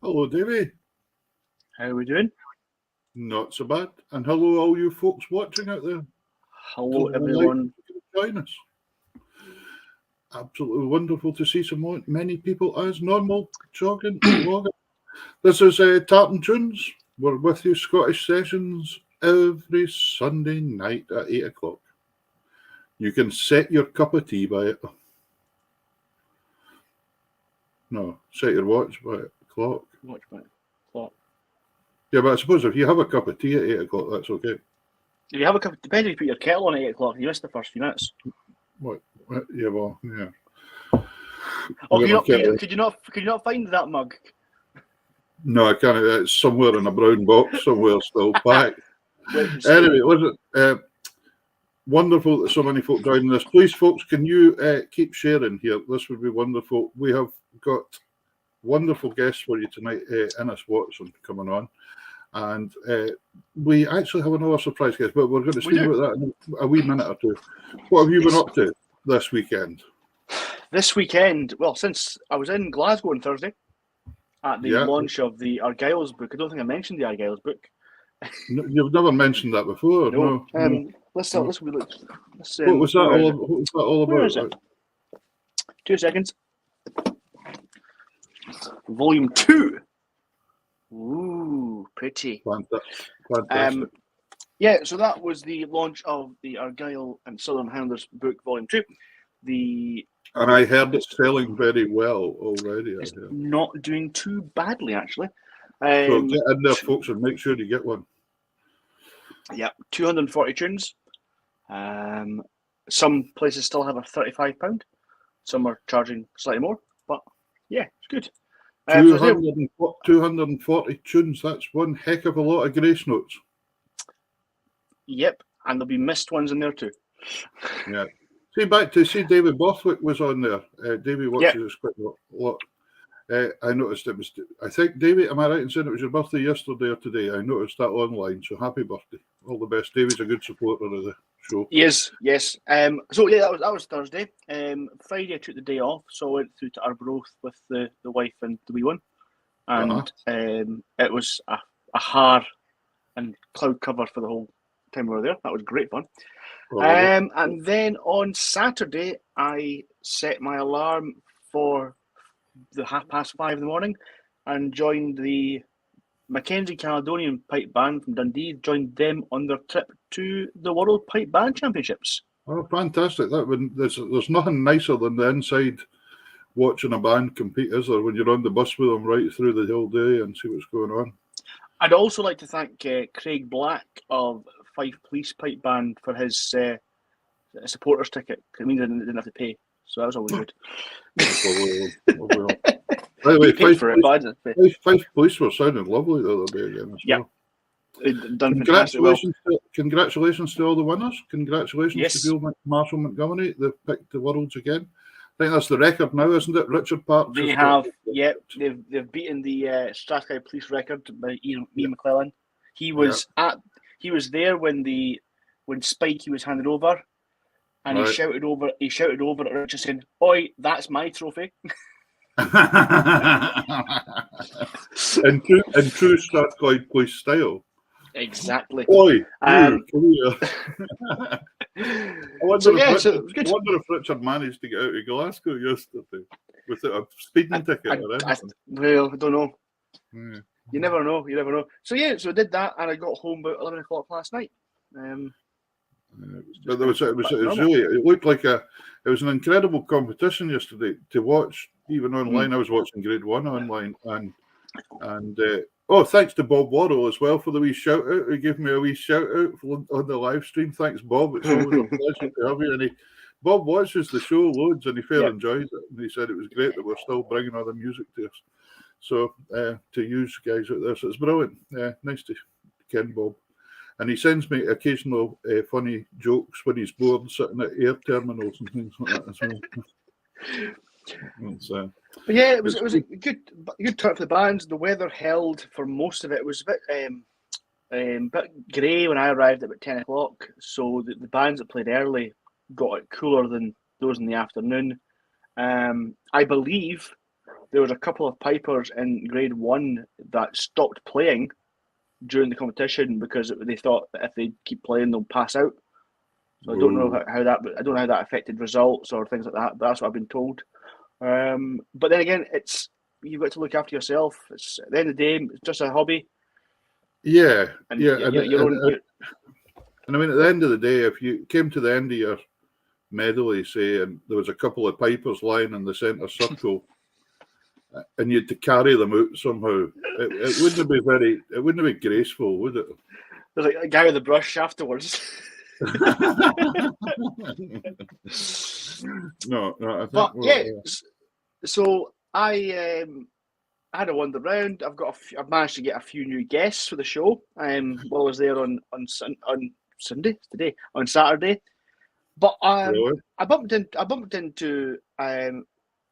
Hello, Davey. How are we doing? Not so bad. And hello, all you folks watching out there. Hello, everyone. Join us. Absolutely wonderful to see many people as normal jogging along. This is Tartan Tunes. We're with you, Scottish Sessions, every Sunday night at 8 o'clock. You can set your cup of tea by it. No, set your watch by it. Clock. Watch by it. Clock. Yeah, but I suppose if you have a cup of tea at 8 o'clock, that's okay. If you have a cup, depends if you put your kettle on at 8 o'clock. You missed the first few minutes. What? Yeah, well, yeah. Oh, could you not find that mug? No, I can't. It's somewhere in a brown box, somewhere still packed. Anyway, listen, wonderful that so many folk joining us. Please, folks, can you keep sharing here? This would be wonderful. We have got wonderful guests for you tonight. Innes Watson coming on. And we actually have another surprise guest, but we're going to speak about that in a wee minute or two. What have you been up to this weekend? This weekend, well, since I was in Glasgow on Thursday at the launch of the Argyle's book. I don't think I mentioned the Argyle's book. No, you've never mentioned that before. No. Let's what was that all about? Where is it? 2 seconds. Volume 2. Ooh, pretty. Fantastic. Yeah, so that was the launch of the Argyle and Southern Highlanders book, Volume 2. And I heard it's selling very well already. It's not doing too badly, actually. So get in there, folks, and make sure you get one. Yeah, 240 tunes. Some places still have a £35. Some are charging slightly more, but yeah, it's good. 240 tunes, that's one heck of a lot of grace notes. Yep, and there'll be missed ones in there too. Yeah. See, David Borthwick was on there. David watches us quite a lot. I noticed it was, I think, David, am I right in saying it was your birthday yesterday or today? I noticed that online, so happy birthday. All the best. David's a good supporter of the show. He is, yes. So yeah, that was Thursday. Friday I took the day off, so I went through to Arbroath with the wife and the wee one, and it was a har and cloud cover for the whole time we were there. That was great fun. And then on Saturday, I set my alarm for the 5:30 in the morning and joined the Mackenzie Caledonian Pipe Band from Dundee, joined them on their trip to the World Pipe Band Championships. Oh, fantastic. There's nothing nicer than the inside watching a band compete, is there, when you're on the bus with them right through the whole day and see what's going on. I'd also like to thank Craig Black of Fife Police Pipe Band for his supporters ticket. It means I didn't have to pay, so that was always good. By the way, Fife Police were sounding lovely the other day again as well. Congratulations to all the winners. Congratulations to Field Marshal Montgomery. They've picked the Worlds again. I think that's the record now, isn't it? Richard Parks. They have, they've beaten the Strathclyde Police record by Ian McClellan. He was there when Spikey was handed over, and he shouted over at Richard saying, "Oi, that's my trophy." in true Strathclyde Police style. Exactly. Oi, I wonder if Richard managed to get out of Glasgow yesterday without a speeding ticket or anything. I don't know. Yeah. You never know. So I did that, and I got home about 11 o'clock last night. But it looked like it was an incredible competition yesterday to watch. Even online, I was watching Grade 1 online, and thanks to Bob Worrell as well for the wee shout out. He gave me a wee shout out on the live stream. Thanks, Bob. It's always a pleasure to have you. And Bob watches the show loads, and he enjoys it. And he said it was great that we're still bringing other music to us. So to use guys out there, so it's brilliant. Nice to ken Bob. And he sends me occasional funny jokes when he's bored sitting at air terminals and things like that as well. It was a good trip for the bands. The weather held for most of it. It was a bit grey when I arrived at about 10 o'clock. So the bands that played early got it cooler than those in the afternoon. I believe there was a couple of pipers in Grade 1 that stopped playing during the competition because they thought that if they keep playing, they'll pass out. So I don't know how that affected results or things like that. But that's what I've been told. But then again, you've got to look after yourself. It's at the end of the day, it's just a hobby. Yeah, and and I mean, at the end of the day, if you came to the end of your medley, say, and there was a couple of pipers lying in the centre circle, and you had to carry them out somehow, it wouldn't be graceful, would it? There's like a guy with a brush afterwards. No, I think. So I had a wander around. I've managed to get a few new guests for the show. While I was there on Saturday. But Really? I bumped into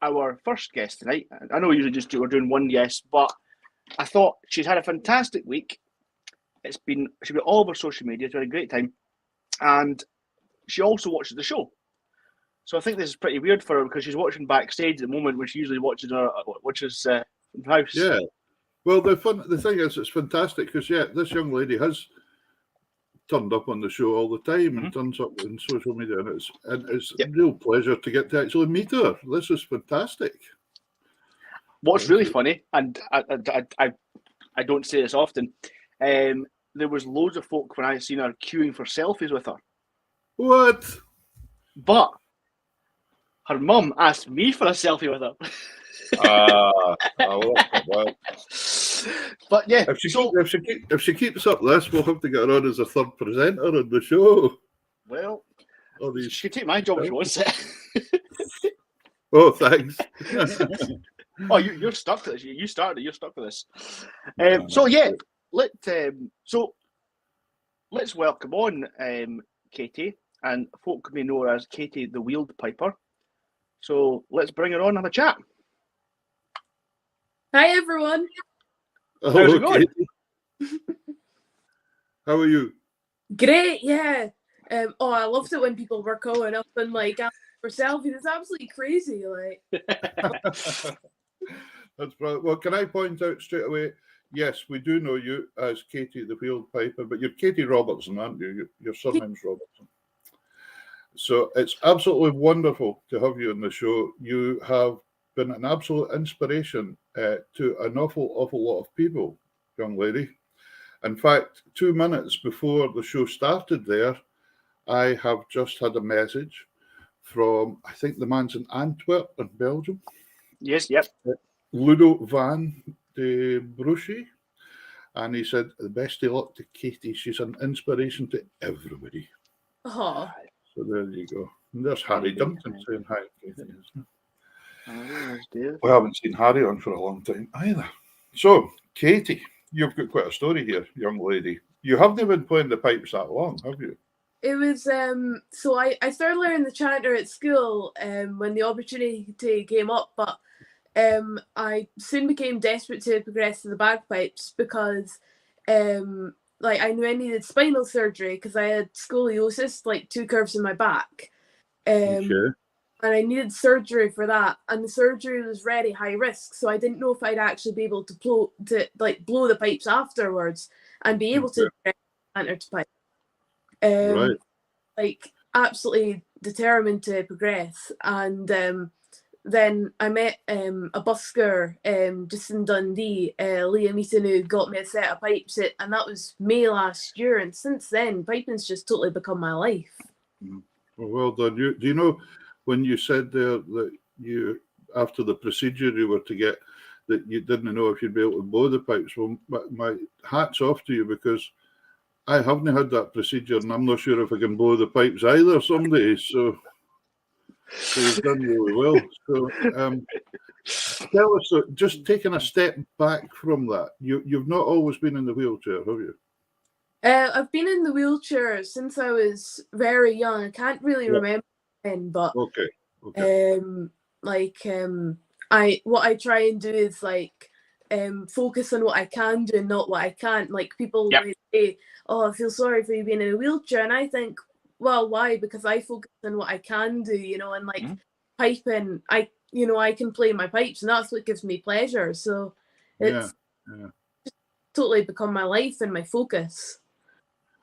our first guest tonight. I know we usually we're doing one guest, but I thought she's had a fantastic week. She's been all over social media. She's had a great time, and she also watches the show. So I think this is pretty weird for her because she's watching backstage at the moment when she usually watches from house. Yeah. Well, the thing is, it's fantastic because this young lady has turned up on the show all the time and turns up on social media, and it's a real pleasure to get to actually meet her. This is fantastic. What's really funny, and I don't say this often, there was loads of folk when I seen her queuing for selfies with her. What? But her mum asked me for a selfie with her. But yeah, if she keeps up this, we'll have to get her on as a third presenter on the show. Well, she can take my job if she wants it. Oh, thanks. Oh, you're stuck with this. You started it. You're stuck with this. Let's welcome on Katie, and folk may know her as Katie the Wheeled Piper. So let's bring her on and have a chat. Hi, everyone. Hello, how's it going? Katie. How are you? Great, yeah. Oh, I loved it when people were calling up and like asking for selfies. It's absolutely crazy. Like, That's brilliant. Well, can I point out straight away? Yes, we do know you as Katie the Wheeled Piper, but you're Katie Robertson, aren't you? Your surname's Robertson. So it's absolutely wonderful to have you on the show. You have been an absolute inspiration to an awful lot of people, young lady. In fact, 2 minutes before the show started there, I have just had a message from, I think the man's in Antwerp in Belgium. Yes, yep. Ludo van de Bruchy. And he said, the best of luck to Katie. She's an inspiration to everybody. oh, So there you go. And there's Harry Duncan saying hi, Katie. We haven't seen Harry on for a long time either. So, Katie, you've got quite a story here, young lady. You haven't been playing the pipes that long, have you? it was so I started learning the chanter at school when the opportunity came up, but I soon became desperate to progress to the bagpipes because like I knew I needed spinal surgery because I had scoliosis, like 2 curves in my back. Okay. And I needed surgery for that, and the surgery was very high risk, so I didn't know if I'd actually be able to blow the pipes afterwards and be able to enter to pipe. Right. Like absolutely determined to progress, and then I met a busker just in Dundee, Liam Eaton, who got me a set of pipes, and that was May last year, and since then piping's just totally become my life. Well done. Do you know when you said there that you, after the procedure you were to get, that you didn't know if you'd be able to blow the pipes? Well, my hat's off to you, because I haven't had that procedure and I'm not sure if I can blow the pipes either some days. So you've done really well. So tell us, just taking a step back from that, you've not always been in the wheelchair, have you? I've been in the wheelchair since I was very young. I can't really remember when, but okay. What I try and do is like focus on what I can do and not what I can't. Like people say, "Oh, I feel sorry for you being in a wheelchair," and I think, well, why? Because I focus on what I can do, and like piping, I can play my pipes, and that's what gives me pleasure. So it's totally become my life and my focus.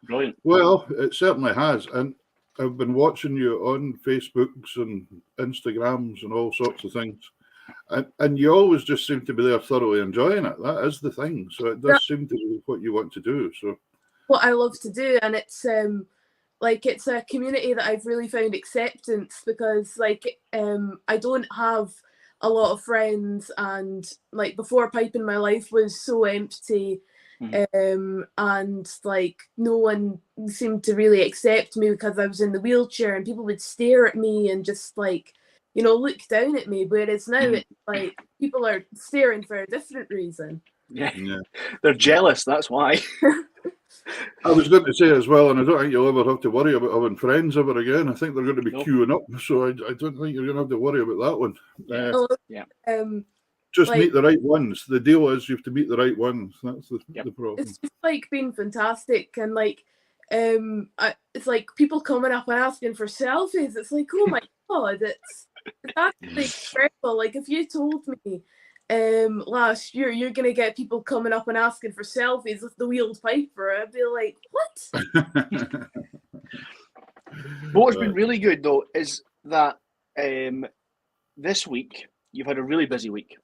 Brilliant. Well, it certainly has, and I've been watching you on Facebooks and Instagrams and all sorts of things, and you always just seem to be there thoroughly enjoying it. That is the thing. So it does seem to be what you want to do. So what I love to do, and it's it's a community that I've really found acceptance, because I don't have a lot of friends, and like before piping, my life was so empty. And like no one seemed to really accept me because I was in the wheelchair, and people would stare at me and just like look down at me, whereas now it's like people are staring for a different reason. Yeah. They're jealous, that's why. I was going to say as well, and I don't think you'll ever have to worry about having friends ever again. I think they're going to be queuing up, so I don't think you're going to have to worry about that one. Just meet the right ones. The deal is you have to meet the right ones. That's the problem. It's just like been fantastic, and like it's like people coming up and asking for selfies. It's like, oh my god, it's actually incredible. Like if you told me last year you're gonna get people coming up and asking for selfies with the wheeled piper, I'd be like, what? What's been really good though is that this week you've had a really busy week.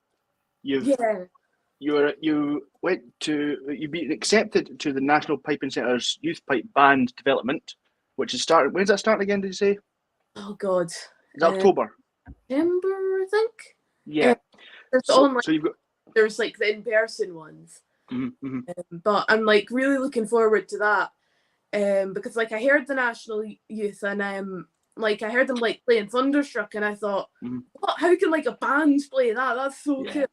You've been accepted to the National Piping Centre's Youth Pipe Band Development, which is started. When's that starting again? Did you say? Oh God, is that October? September, I think. Yeah. There's like the in-person ones, but I'm like really looking forward to that, because like I heard the National Youth, and I heard them like playing Thunderstruck, and I thought, what? How can like a band play that? That's so cool.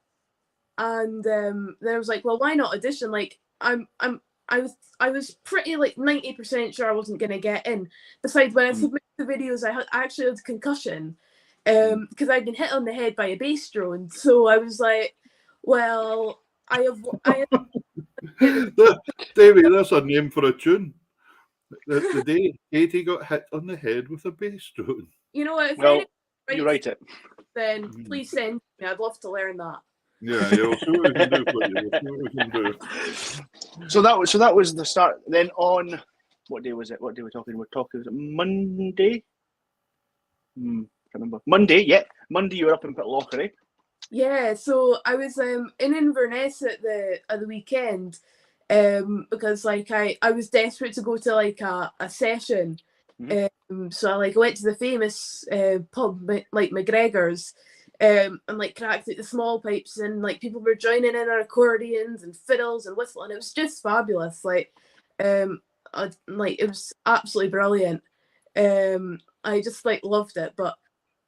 And then I was like, well, why not audition? Like I was pretty like 90% sure I wasn't gonna get in. Besides, when I submitted the videos, I actually had a concussion, because I'd been hit on the head by a bass drone. So I was like, well, I have Davey, that's a name for a tune. The day Katie got hit on the head with a bass drum. You know what? If Well, anyone you writes write it. then please send me. I'd love to learn that. Yeah, we'll see what we can do for you. We'll see what we can do. So that was the start. Then on what day was it? What day were we talking? We're talking, was it Monday? Can't remember. Monday, yeah. Monday you were up in Pitlochry, eh? Yeah, so I was in Inverness at the weekend, because like I was desperate to go to like a session. So I like went to the famous pub like McGregor's, and like cracked out the small pipes, and like people were joining in on accordions and fiddles and whistling. It was just fabulous. Like like it was absolutely brilliant. I just like loved it. But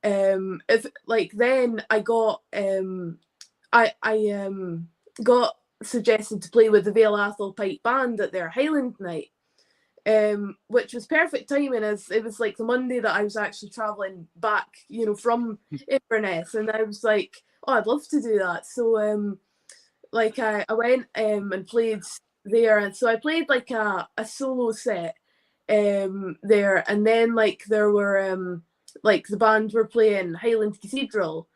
if like then I got I got suggested to play with the Vale Athol Pipe Band at their Highland night, which was perfect timing, as it was like the Monday that I was actually traveling back, you know, from Inverness, and I was like, oh, I'd love to do that. So like I went and played there, and so I played like a solo set there, and then like there were like the band were playing Highland Cathedral,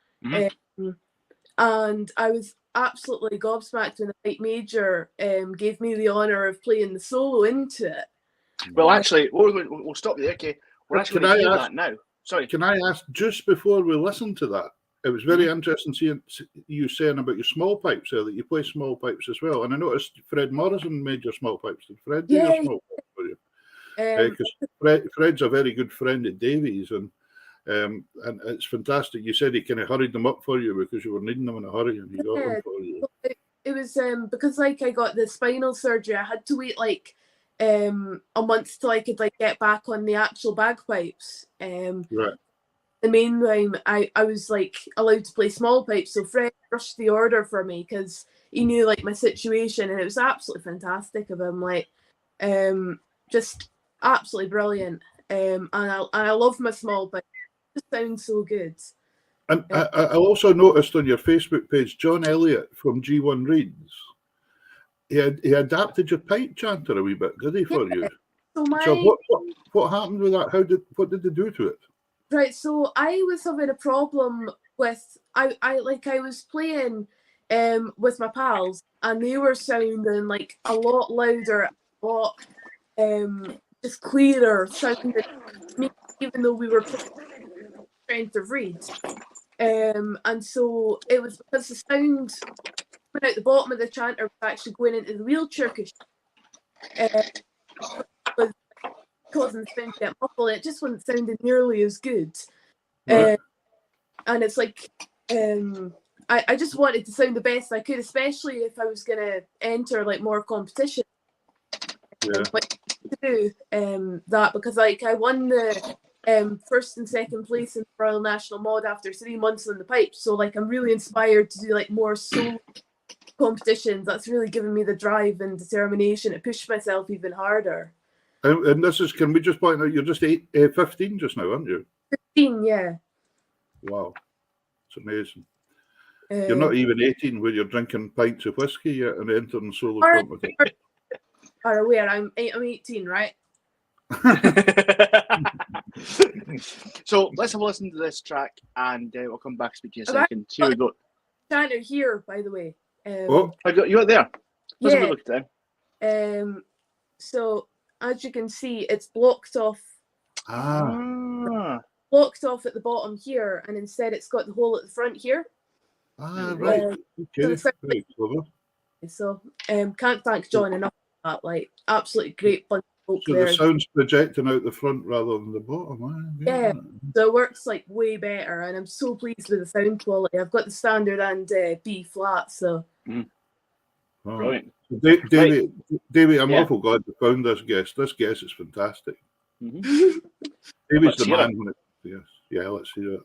and I was absolutely gobsmacked when the Pipe Major gave me the honour of playing the solo into it. Well, actually, we'll stop you there, okay? We're actually going to hear that now. Sorry. Can I ask, just before we listen to that, it was very interesting seeing you saying about your small pipes there, that you play small pipes as well. And I noticed Fred Morrison made your small pipes. Did Fred do your small pipes for you? Because Fred's a very good friend of Davies, and it's fantastic. You said he kind of hurried them up for you because you were needing them in a hurry, and he got them for you. It was because like I got the spinal surgery, I had to wait like a month till I could like get back on the actual bagpipes. Right. The meantime, I was like allowed to play small pipes, so Fred rushed the order for me because he knew like my situation, and it was absolutely fantastic of him. Like, just absolutely brilliant. And I love my small pipes. It sounds so good. And I also noticed on your Facebook page, John Elliott from G1 Reeds, he adapted your pipe chanter a wee bit, did he, for you? So what happened with that? What did they do to it? Right, so I was having a problem with I was playing with my pals, and they were sounding like a lot louder, a lot just clearer sounding, even though we were playing strength of reeds. And so it was because the sound coming out the bottom of the chanter was actually going into the wheelchair cushion. Was causing the sound to get muffled. It just wasn't sounding nearly as good. Right. And it's like I just wanted to sound the best I could, especially if I was gonna enter like more competition. Like to do that, because like I won the first and second place in the Royal National Mod after 3 months on the pipe. So like I'm really inspired to do like more solo competitions. That's really given me the drive and determination to push myself even harder. And this is, can we just point out, you're just 15 just now, aren't you? 15, yeah. Wow, it's amazing. You're not even 18 where you're drinking pints of whiskey yet and entering solo competition. Are aware I'm 18, right? So let's have a listen to this track, and we'll come back and speak to you in a second. Here we go. Chanter here, by the way. You were there. Let's have a look at that. So as you can see, it's blocked off. Blocked off at the bottom here, and instead it's got the hole at the front here. Right. Okay. Very clever. So can't thank John enough for that. Like, absolutely great bunch of folk there. The sound's projecting out the front rather than the bottom. Yeah, so it works like way better, and I'm so pleased with the sound quality. I've got the standard and B flat, so. Brilliant. Davey, I'm awful glad you found this guest. This guest is fantastic. Davey's the man when it. Yes. Yeah, let's hear it.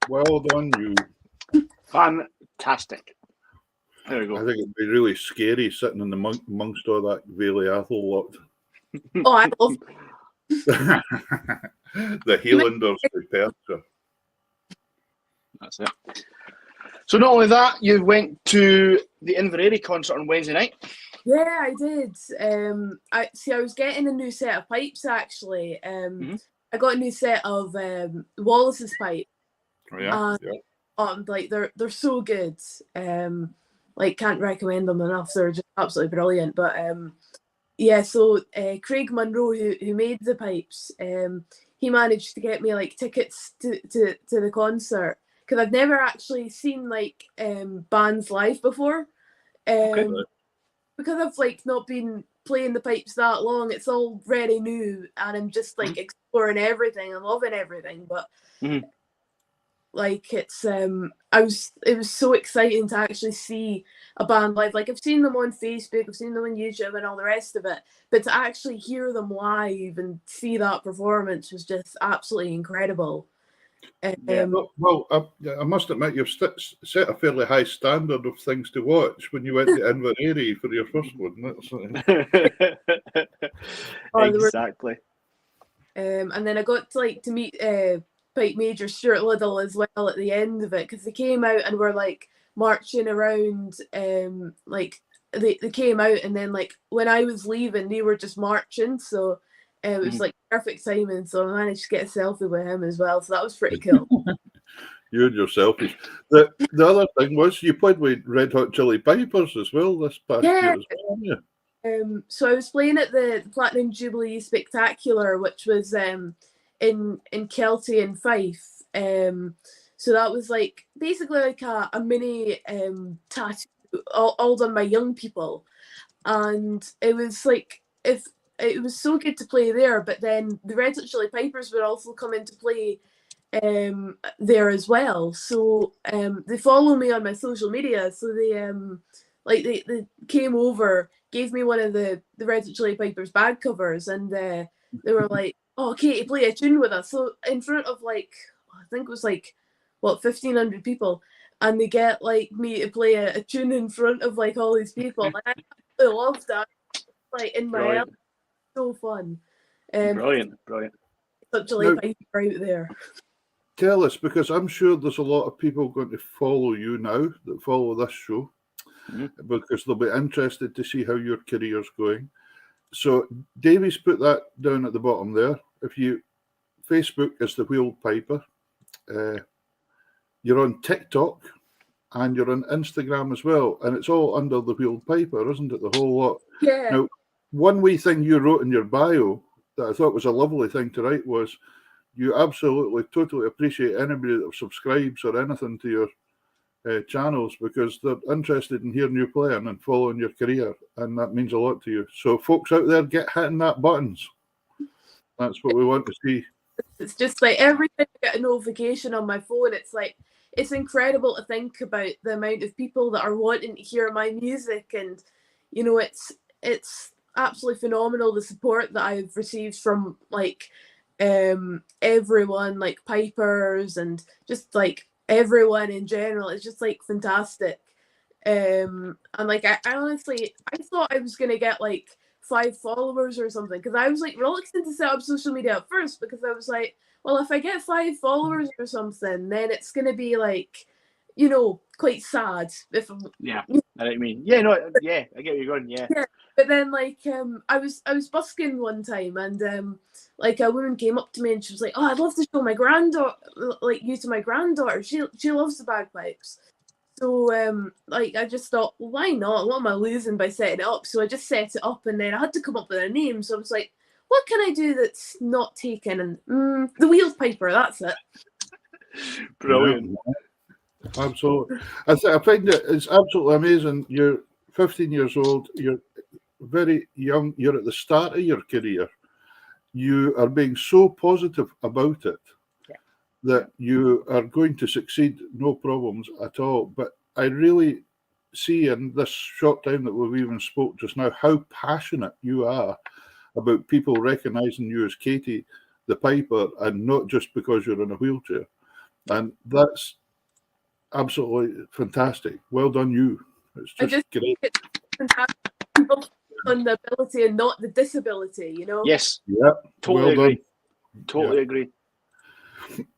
Well done, you. Fantastic. There we go. I think it'd be really scary sitting in the amongst all that Bailey Athol lot. Oh, I love The Hielanders of Perthshire. That's it. So not only that, you went to the Inveraray concert on Wednesday night. Yeah, I did. I was getting a new set of pipes actually. I got a new set of Wallace's pipe. Oh, yeah. Like they're so good. Like can't recommend them enough. They're just absolutely brilliant. But yeah, so Craig Munro, who made the pipes, he managed to get me like tickets to the concert, because I've never actually seen like bands live before. Okay. Because I've like not been playing the pipes that long, it's all very new, and I'm just like exploring everything and loving everything. But like it's it was so exciting to actually see a band live. Like I've seen them on Facebook, I've seen them on YouTube and all the rest of it, but to actually hear them live and see that performance was just absolutely incredible. Well, I must admit, you've set a fairly high standard of things to watch when you went to Inveraray for your first one. Exactly. And then I got to meet Pipe Major Stuart Liddell as well at the end of it, because they came out and were like marching around. Like they came out, and then like when I was leaving, they were just marching. So it was like perfect timing. So I managed to get a selfie with him as well. So that was pretty cool. You and your selfies. The other thing was you played with Red Hot Chili Peppers as well this past year as well, yeah. So I was playing at the Platinum Jubilee Spectacular, which was in Kelty and Fife. So that was like basically like a mini tattoo all done by young people, and it was like it was so good to play there. But then the Red Hot Chili Peppers were also coming to play there as well. So they follow me on my social media. So they came over, gave me one of the Red Hot Chili Peppers bag covers, and they were like, "Oh, Katie, play a tune with us." So in front of like, I think it was like, 1,500 people, and they get like me to play a tune in front of like all these people. And I absolutely loved that. Like in my head, so fun. Brilliant. Such a like Piper out there. Tell us, because I'm sure there's a lot of people going to follow you now that follow this show, because they'll be interested to see how your career's going. So Davies put that down at the bottom there. If you Facebook is the Wheeled Piper, you're on TikTok, and you're on Instagram as well, and it's all under the Wheeled Piper, isn't it? The whole lot. Yeah. Now, one wee thing you wrote in your bio that I thought was a lovely thing to write was, you absolutely, totally appreciate anybody that subscribes or anything to your channels, because they're interested in hearing you playing and following your career, and that means a lot to you. So folks out there, get hitting that buttons. That's what we want to see. It's just like every time I get a notification on my phone, it's like, it's incredible to think about the amount of people that are wanting to hear my music, and you know, it's absolutely phenomenal, the support that I've received from like everyone, like Pipers and just like everyone in general. It's just like fantastic. And like I honestly, I thought I was gonna get like 5 followers or something, because I was like reluctant to set up social media at first, because I was like, well, if I get 5 followers or something, then it's gonna be like, you know, quite sad. If I'm, I know what you mean. I get where you're going. Yeah. But then like I was busking one time, and like a woman came up to me and she was like, "Oh, I'd love to show my granddaughter, like you to my granddaughter. She loves the bagpipes." So like I just thought, well, why not? What am I losing by setting it up? So I just set it up, and then I had to come up with a name. So I was like, what can I do that's not taken? And the Wheeled Piper, that's it. Brilliant. Yeah, absolutely. I find it's absolutely amazing. You're 15 years old. You're very young. You're at the start of your career. You are being so positive about it that you are going to succeed, no problems at all. But I really see in this short time that we've even spoke just now how passionate you are about people recognising you as Katie the Piper, and not just because you're in a wheelchair. And that's absolutely fantastic. Well done, you. It's just great. It's fantastic. People on the ability and not the disability, you know? Yes. Yeah. Totally agree. Totally agree.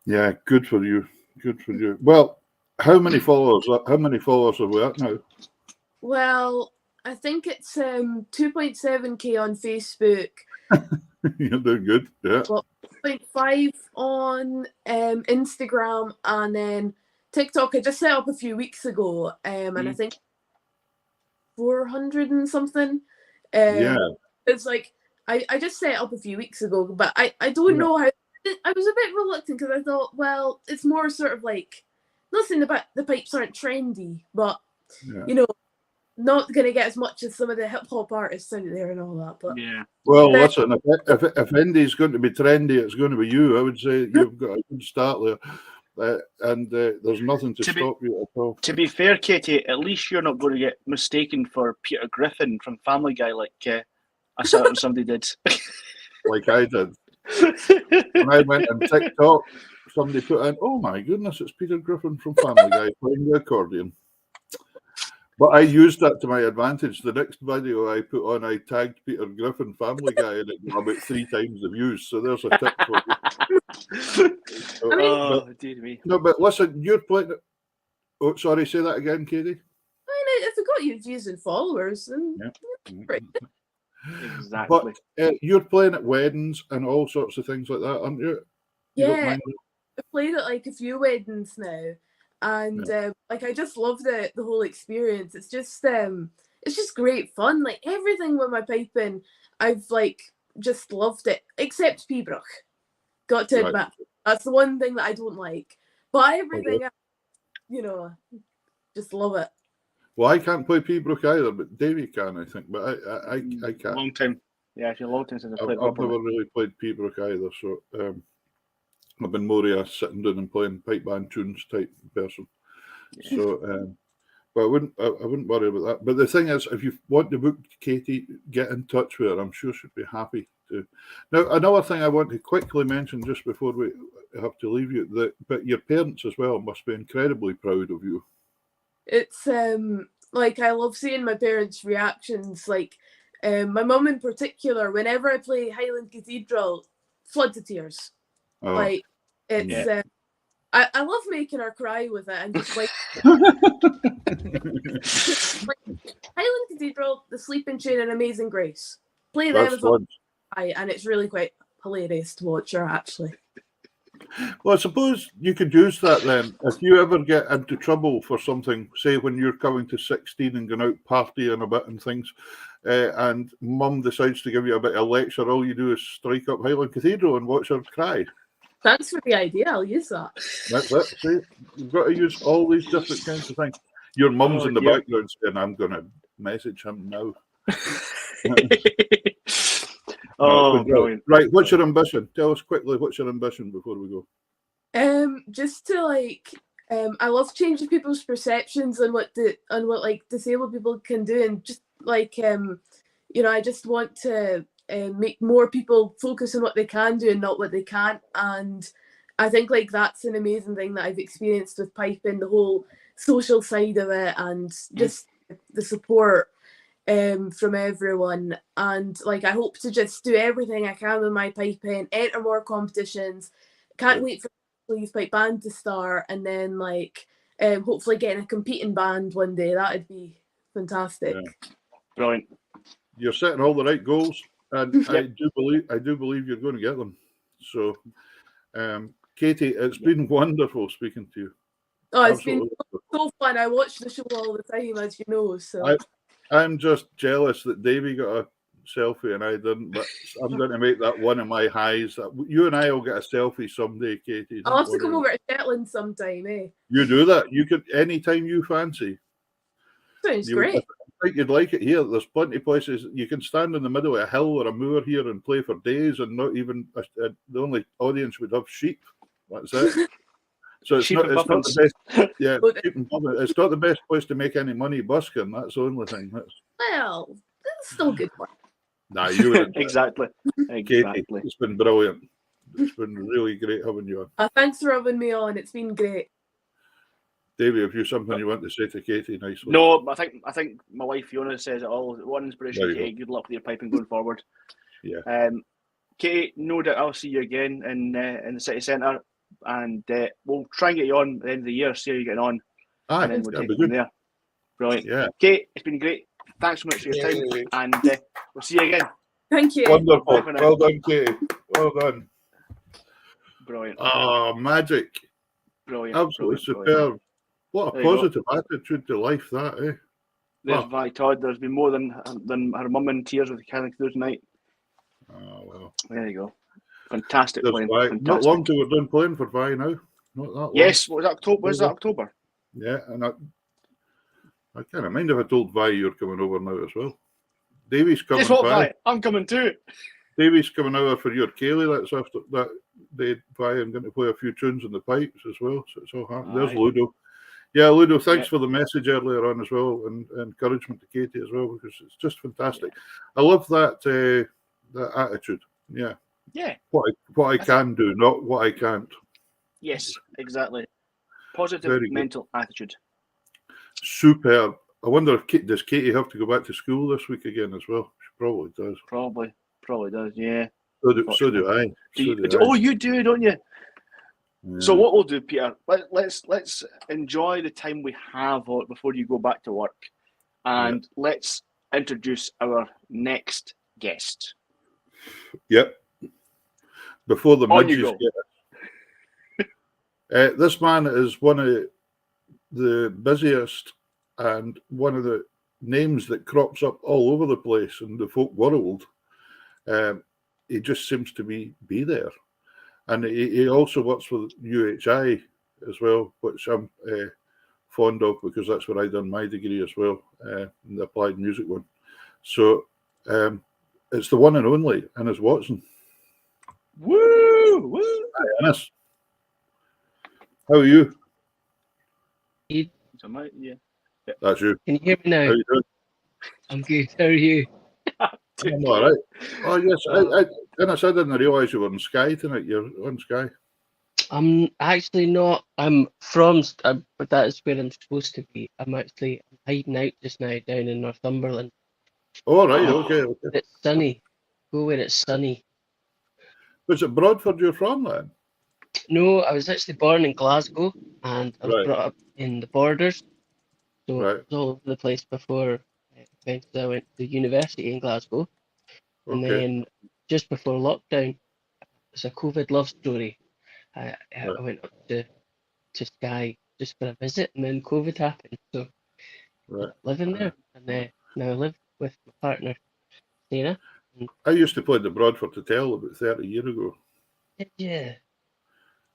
Yeah, good for you. Good for you. Well, how many followers have we at now? Well, I think it's 2.7k on Facebook. You're doing good. Yeah. Well, 0.5 on Instagram, and then TikTok I just set up a few weeks ago, and I think 400 and something. Yeah. It's like I just set it up a few weeks ago, but I don't know how. I was a bit reluctant because I thought, well, it's more sort of like, nothing about the pipes aren't trendy, but you know, not going to get as much as some of the hip hop artists out there and all that. But yeah. Well, listen, if indie's going to be trendy, it's going to be you. I would say you've got a good start there, and there's nothing to stop you at all. To be fair, Katie, at least you're not going to get mistaken for Peter Griffin from Family Guy, like I saw somebody did. Like I did. When I went on TikTok, somebody put in, "Oh my goodness, it's Peter Griffin from Family Guy playing the accordion." But I used that to my advantage. The next video I put on, I tagged Peter Griffin Family Guy, and it got about 3 times the views. So there's a tip for you. So, dear me. No, but listen, you're playing it. Oh, sorry, say that again, Katie. I forgot you views and followers, and right. Exactly. But you're playing at weddings and all sorts of things like that, aren't you? Yeah, I've played at like a few weddings now, and like I just love the whole experience. It's just great fun. Like everything with my piping, I've like just loved it, except Pibroch. Got to admit, that's the one thing that I don't like. But everything else, you know, just love it. Well, I can't play Pibroch either, but Davey can, I think. But I can't. Long time. Yeah, actually, a long time since I played. I've never really played Pibroch either, so I've been more of a sitting down and playing pipe band tunes type person. Yeah. So, but I wouldn't worry about that. But the thing is, if you want to book Katie, get in touch with her. I'm sure she'd be happy to. Now, another thing I want to quickly mention just before we have to leave you, but your parents as well must be incredibly proud of you. It's like I love seeing my parents' reactions. Like my mum in particular, whenever I play Highland Cathedral, floods of tears. Oh, like it's I love making her cry with it, and just like, like Highland Cathedral, The Sleeping Chain, and Amazing Grace. Play them as well, and it's really quite hilarious to watch her actually. Well, I suppose you could use that then. If you ever get into trouble for something, say when you're coming to 16 and going out partying a bit and things, and mum decides to give you a bit of a lecture, all you do is strike up Highland Cathedral and watch her cry. Thanks for the idea. I'll use that. That's it. See, you've got to use all these different kinds of things. Your mum's in the background saying, "I'm going to message him now." Oh, brilliant. Right, what's your ambition? Tell us quickly, what's your ambition before we go? Just to like, I love changing people's perceptions on what like disabled people can do, and just like, you know, I just want to make more people focus on what they can do and not what they can't. And I think like that's an amazing thing that I've experienced with piping, the whole social side of it, and just the support from everyone. And like I hope to just do everything I can with my piping, enter more competitions. Can't wait for the Youth Pipe Band to start, and then like hopefully getting a competing band one day. That'd be fantastic. Yeah. Brilliant. You're setting all the right goals, and I do believe you're going to get them. So Katie, it's been wonderful speaking to you. Oh, it's been so fun. I watch the show all the time, as you know. So I'm just jealous that Davey got a selfie and I didn't, but I'm going to make that one of my highs. You and I will get a selfie someday, Katie. I'll have to come over to Shetland sometime, eh? You do that. You could anytime you fancy. Sounds great. I think you'd like it here. There's plenty of places you can stand in the middle of a hill or a moor here and play for days, and not even the only audience would have sheep. That's it. So it's not the best. Yeah, it's not the best place to make any money busking. That's the only thing. Well, it's still good fun. Nah, you would exactly. Katie, it's been brilliant. It's been really great having you on. Thanks for having me on. It's been great. Davey, have you something you want to say to Katie nicely? No, I think my wife Fiona says it all. One inspiration, Katie. Good luck with your piping going forward. Yeah. Katie, no doubt I'll see you again in the city centre, and we'll try and get you on at the end of the year. See how you're getting on, and then we'll take it from there. Brilliant. Yeah. Kate, it's been great. Thanks so much for your time, and we'll see you again. Thank you. Wonderful. Well done, Katie. Well done. Brilliant. Oh, magic. Brilliant. Absolutely superb. Brilliant. What a positive attitude to life, that, eh? There's Vi Todd. There's been more than her mum in tears with the Catholic through tonight. Oh, well. There you go. Fantastic playing. Fantastic. Not long till we're done playing for Vi now. Not that long. Yes, was that October? Was that October? Yeah, and I can't mind if I told Vi you're coming over now as well. Davey's coming. Guess what, Vi? I'm coming too. Davey's coming over for your Kaylee. That's after that day. Vi, I'm going to play a few tunes on the pipes as well. So it's all happening. There's Ludo. Yeah, Ludo, thanks for the message earlier on as well, and encouragement to Katie as well, because it's just fantastic. I love that attitude. Yeah. Yeah. What I can do, not what I can't. Yes, exactly. Positive mental attitude. Superb. I wonder if does Katie have to go back to school this week again as well? She probably does. Probably does. Yeah. So do I. You do, don't you? Yeah. So what we'll do, Peter? Let's enjoy the time we have before you go back to work, and let's introduce our next guest. Yep. Before the midges get it. This man is one of the busiest and one of the names that crops up all over the place in the folk world. He just seems to be there. And he also works with UHI as well, which I'm fond of because that's where I done my degree as well, in the applied music one. So it's the one and only Innes Watson. Woo! Hi, Innes. How are you? Yeah. That's you. Can you hear me now? How are you doing? I'm good. How are you? I'm all right. Oh, yes. Innes, I didn't realise you were on Sky tonight. You're on Sky. I'm actually not. I'm from, but that is where I'm supposed to be. I'm actually hiding out just now down in Northumberland. Oh, right. Okay. It's sunny. Go where it's sunny. Was it Broadford you're from then? No, I was actually born in Glasgow and I was brought up in the Borders. So I was all over the place before eventually I went to university in Glasgow. And then just before lockdown, it's a COVID love story. I went up to Skye just for a visit, and then COVID happened. So living there, and now I live with my partner, Sarah. I used to play the Broadford Hotel about 30 years ago. Yeah,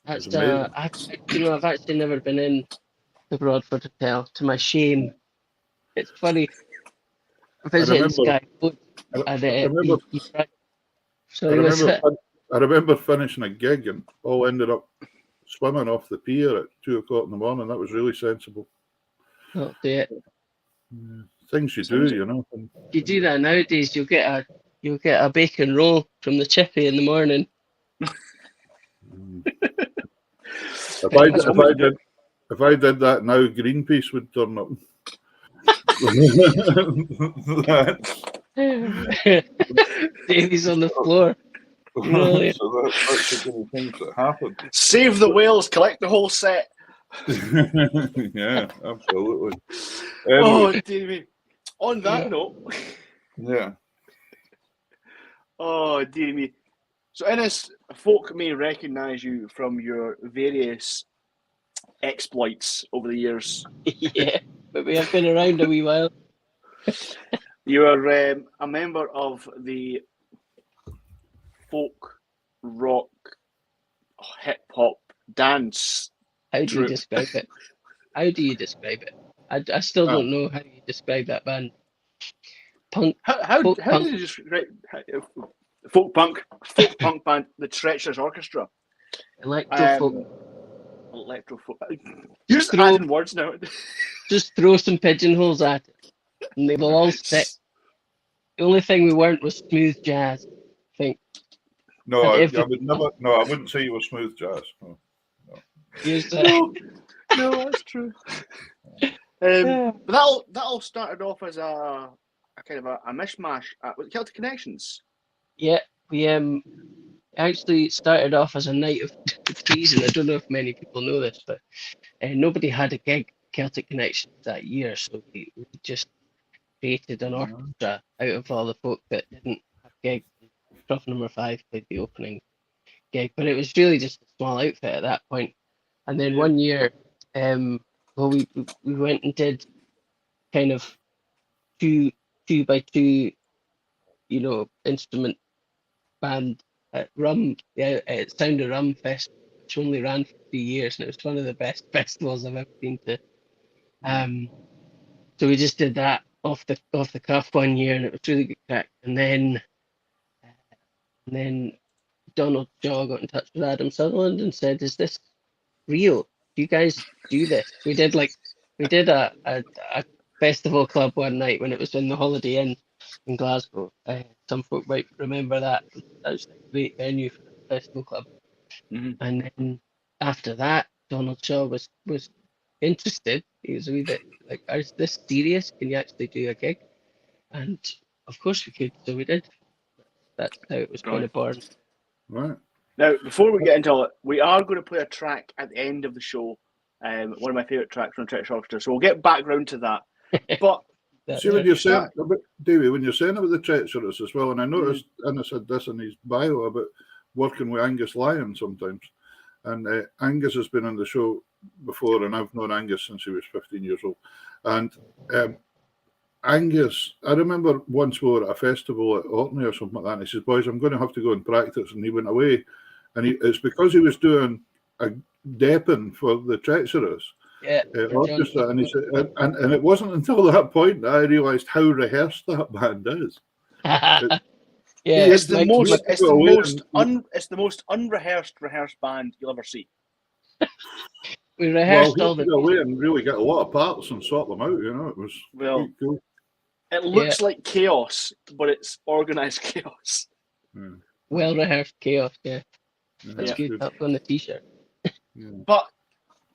that's I've actually never been in the Broadford Hotel, to my shame. It's funny. Visiting Skye. I remember finishing a gig and all ended up swimming off the pier at 2:00 in the morning. That was really sensible. Not do it. Things you do, you know. You do that nowadays, you'll get a bacon roll from the chippy in the morning. If I did that now, Greenpeace would turn up. Davey's on the floor. Brilliant. So that's the kind of things that happen. Save the whales, collect the whole set. Yeah, absolutely. Oh, Davey. On that note. Yeah. Oh, dear me. So, Innes, folk may recognise you from your various exploits over the years. Yeah, but we have been around a wee while. You are a member of the folk, rock, hip hop, dance. How do you describe it? How do you describe it? I still don't know how you describe that band. Punk. How do you describe folk punk band? The Treacherous Orchestra. Electro folk. You're just adding words now. Just throw some pigeonholes at it, and they will all stick. The only thing we weren't was smooth jazz, I think. No, And I every would never. No, I wouldn't say you were smooth jazz. No. No, that's true. But that all started off as a kind of a mishmash with Celtic Connections. Yeah, we actually started off as a night of teasing. I don't know if many people know this, but nobody had a gig Celtic Connections that year, so we just created an orchestra out of all the folk that didn't have gigs. Prof number 5 played the opening gig, but it was really just a small outfit at that point. And then one year, well, we went and did kind of two by two, instrument band at Sound of Rum Fest, which only ran for 3 years, and it was one of the best festivals I've ever been to. So we just did that off the cuff one year, and it was really good crack. And then Donald Shaw got in touch with Adam Sutherland and said, "Is this real? Do you guys do this?" We did a festival club one night when it was in the Holiday Inn in Glasgow. Some folk might remember that. That was a great venue for the festival club. And then after that, Donald Shaw was interested. He was a wee bit like, "Is this serious? Can you actually do a gig?" And of course we could, so we did. That's how it was kind of born. Right. Now, before we get into it, we are going to play a track at the end of the show. One of my favourite tracks from Treacherous Orchestra. So we'll get back round to that. But see, when you're saying about Davey, when you're saying about the Treacherous as well, and I noticed Innes had this in his bio about working with Angus Lyon sometimes, and Angus has been on the show before, and I've known Angus since he was 15 years old, and Angus, I remember once we were at a festival at Orkney or something like that, and he says, "Boys, I'm going to have to go and practice," and he went away, and it's because he was doing a depping for the Treacherous orchestra, and he said, and it wasn't until that point that I realised how rehearsed that band is. It's the most unrehearsed band you'll ever see. We rehearsed all the away and really get a lot of parts and sort them out. It was quite cool. It looks like chaos, but it's organised chaos. Well rehearsed chaos. That's good. Up on the t-shirt. But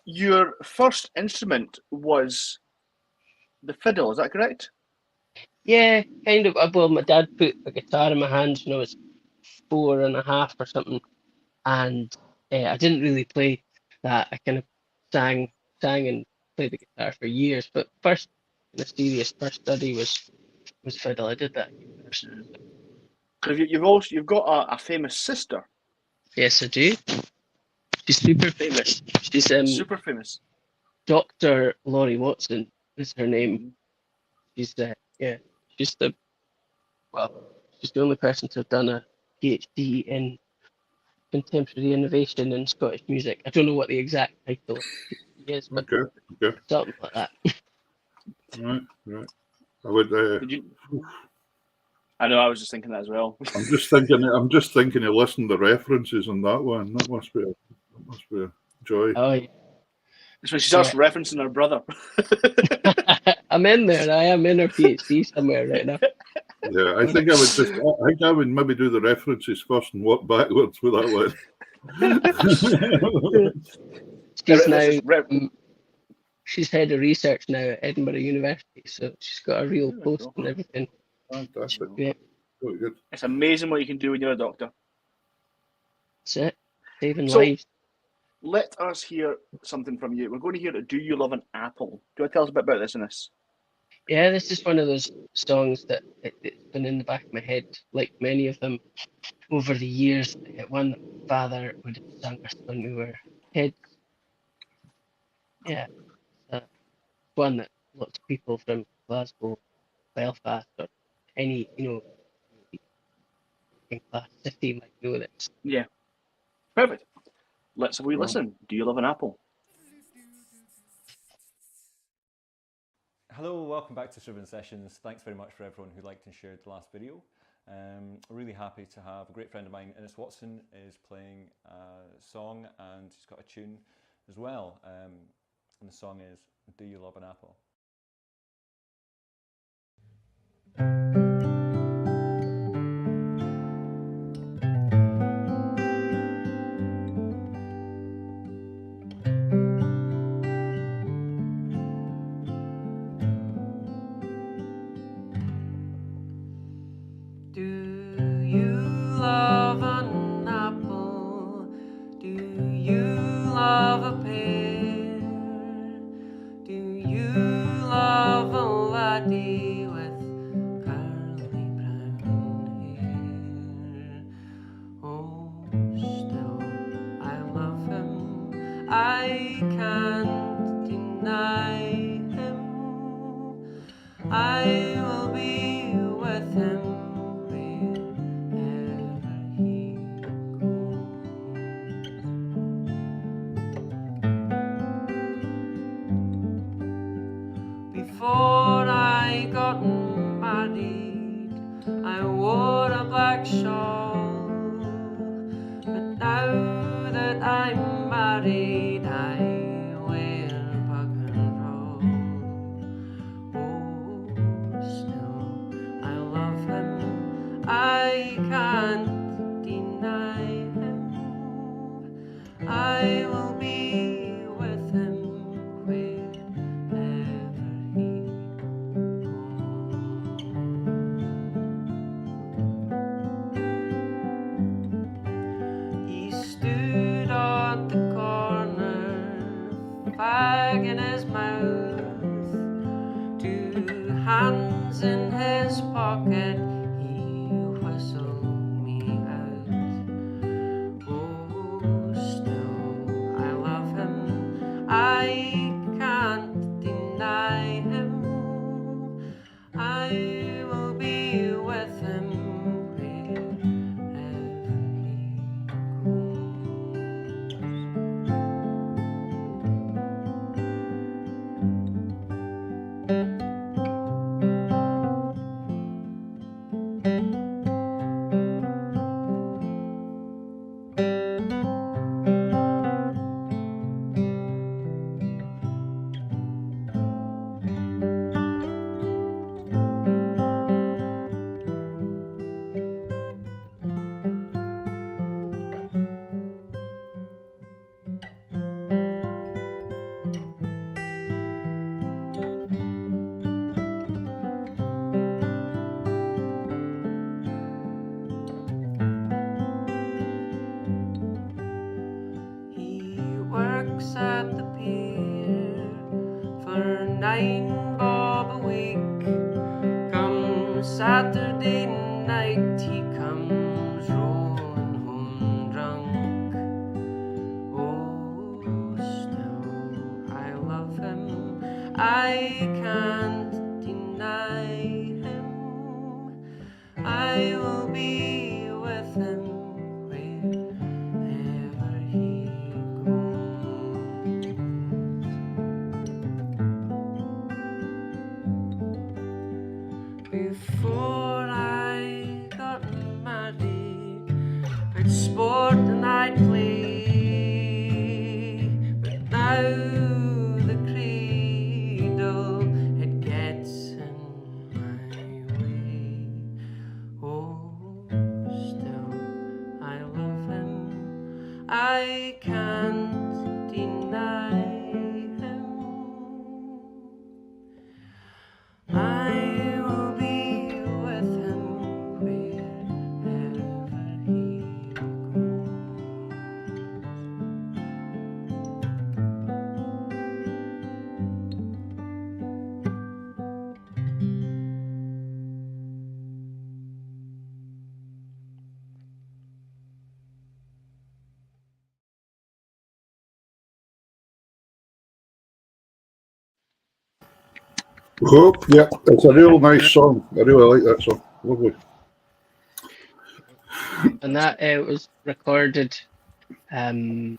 your first instrument was the fiddle, is that correct? Yeah, kind of. Well, my dad put a guitar in my hands when I was 4.5 or something, and I didn't really play that. I kind of sang and played the guitar for years. But first, in a serious first study was fiddle. I did that. Because you've got a famous sister. Yes, I do. She's super famous. She's super famous. Dr. Laurie Watson is her name. She's she's the only person to have done a PhD in contemporary innovation in Scottish music. I don't know what the exact title is, but something like that. Right. I would. I know. I was just thinking that as well. I'm just thinking. You listen to the references on that one. That must be a joy. Oh yeah. That's when she starts referencing her brother. I'm in there. I am in her PhD somewhere right now. Yeah, I think I would maybe do the references first and work backwards with that one. She's head of research now at Edinburgh University, so she's got a real post and everything. Fantastic. Really good. It's amazing what you can do when you're a doctor. That's it. Saving lives. Let us hear something from you. We're going to hear Do You Love an Apple? Do you want to tell us a bit about this in this? Yeah, this is one of those songs that it's been in the back of my head, like many of them over the years. One that my father would have sung us when we were kids. Yeah, one that lots of people from Glasgow, Belfast, or any, in class city might know this. Yeah. Perfect. Let's have a wee listen. Do you love an apple? Hello, welcome back to Scriven Sessions. Thanks very much for everyone who liked and shared the last video. Really happy to have a great friend of mine, Innes Watson, is playing a song and he's got a tune as well. And the song is Do You Love an Apple? baddie with curly brown hair. Oh, still I love him, I can't deny him. I will be with him wherever he goes. Before I got married, I wore a black shawl, but now that I'm married, I wear bugger roll. Oh, still I love him, I can't deny him. I will be with him wherever he goes. He stood at the corner, fag in his mouth, two hands in his pocket, he whistled me out. Oh, still I love him, I can't deny him. I will be with him wherever he works at the pier for 9 bob a week. Come Saturday night he comes rolling home drunk. Oh, still I love him, I can't deny him. I will be with him wherever he goes. Before I got married, I'd sport and I'd play, but now the cradle, it gets in my way. Oh, still I love him, I can't deny him. I will be with him wherever he goes. Oh, yeah, it's a real nice song. I really like that song. Lovely. And that was recorded in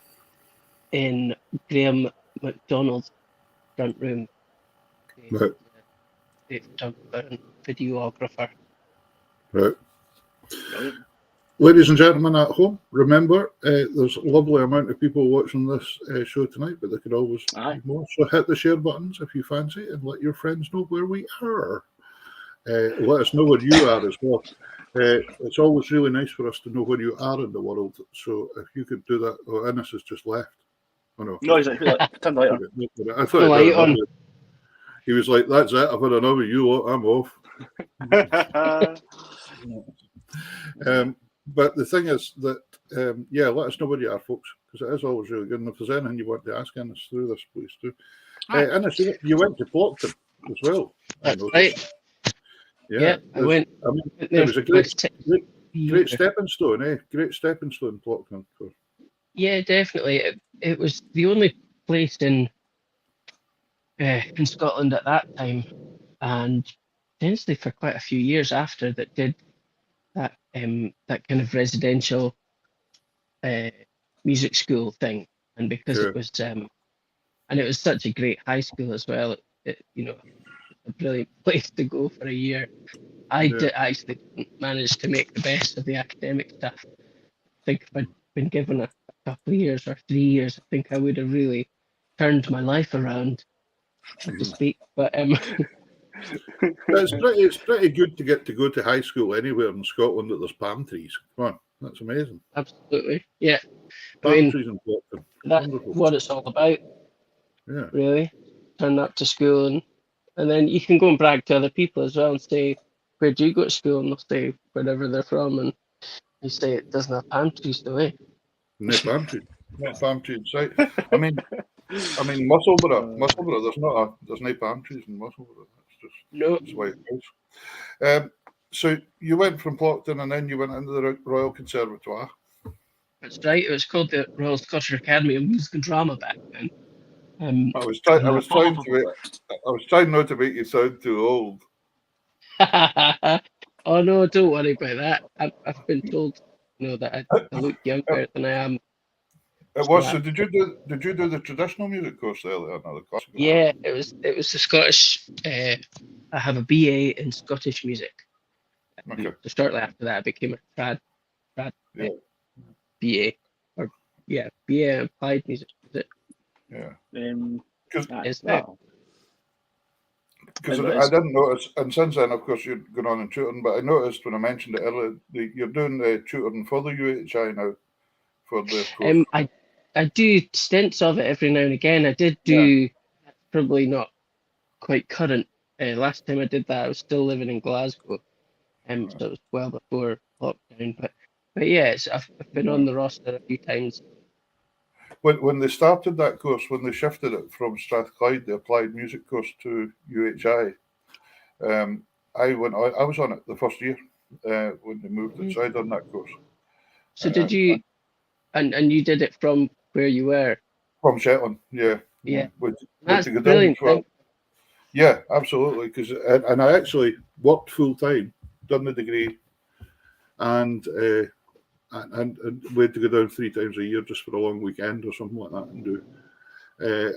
Graham McDonald's front room. Right. The photographer and videographer. Right. Ladies and gentlemen at home, remember there's a lovely amount of people watching this show tonight, but there could always be more. So hit the share buttons if you fancy and let your friends know where we are. Let us know where you are as well. It's always really nice for us to know where you are in the world. So if you could do that. Oh, Ennis has just left. Oh, no. No, he's like, turn the light on. I thought he on. He was like, that's it. I've had enough of you lot. I'm off. But the thing is that, yeah, let us know where you are, folks, because it is always really good. And if there's anything you want to ask Ennis through this, please do. Ennis, you went to Plockton as well. That's right. Yeah, I went. I mean, There it was a for great stepping stone, eh? Great stepping stone, Plockton. Yeah, definitely. It was the only place in Scotland at that time, and potentially for quite a few years after, that did that kind of residential uh, music school thing. And because Sure. it was such a great high school as well, a brilliant place to go for a year. Actually didn't manage to make the best of the academic stuff. I think if I'd been given a couple of years or 3 years, I think I would have really turned my life around, so to speak. But it's pretty good to get to go to high school anywhere in Scotland that there's palm trees. Come on, that's amazing. absolutely, yeah. Palm trees in Plockton. That's Wonderful. what it's all about. Yeah. Really. Turn up to school and then you can go and brag to other people as well and say, where do you go to school? And they'll say wherever they're from, and you say it doesn't have palm trees though, eh? No palm tree. Not palm tree in sight. I mean Musselburgh. There's no palm trees in Musselburgh. That's why it is. So you went from Plockton and then you went into the Royal Conservatoire. That's right. It was called the Royal Scottish Academy of Music and Drama back then. I was trying not to make you sound too old. Oh no, don't worry about that. I've been told, that I look younger than I am. It was. So did you do the traditional music course there? No, the classical. Yeah, it was the Scottish. I have a BA in Scottish music. Okay. So shortly after that, I became a trad BA, or BA applied music. Is it? Yeah. Because I didn't notice, and since then, of course, you've gone on in tutoring, but I noticed when I mentioned it earlier, you're doing tutoring for the UHI now for the course. I do stints of it every now and again. I did do, probably not quite current. Last time I did that, I was still living in Glasgow, so it was well before lockdown. But yeah, I've been on the roster a few times. When they started that course, when they shifted it from Strathclyde, the applied music course, to UHI, I was on it the first year when they moved it. So I done that course. So did you, and you did it from where you were? From Shetland, yeah. Yeah. That's brilliant. Yeah, absolutely. And I actually worked full time, done the degree, and we had to go down 3 times a year just for a long weekend or something like that and do.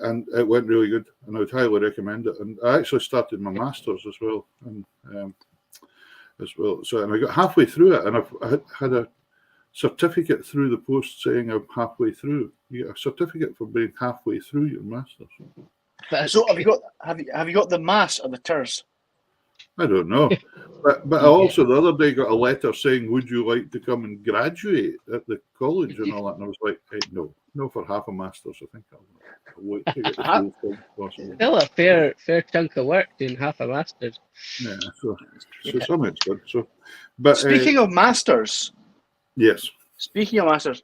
And it went really good, and I would highly recommend it. And I actually started my masters as well, So, and I got halfway through it, and I had a certificate through the post saying I'm halfway through. You get a certificate for being halfway through your masters. So have you got the mass or the TERS? I don't know, but I also the other day got a letter saying, "Would you like to come and graduate at the college and all that?" And I was like, "Hey, no for half a master's. I think I'll wait to get the full thing possible." Still a fair chunk of work doing half a master's. Yeah, so some it's good. So, but speaking of masters, yes. Speaking of masters,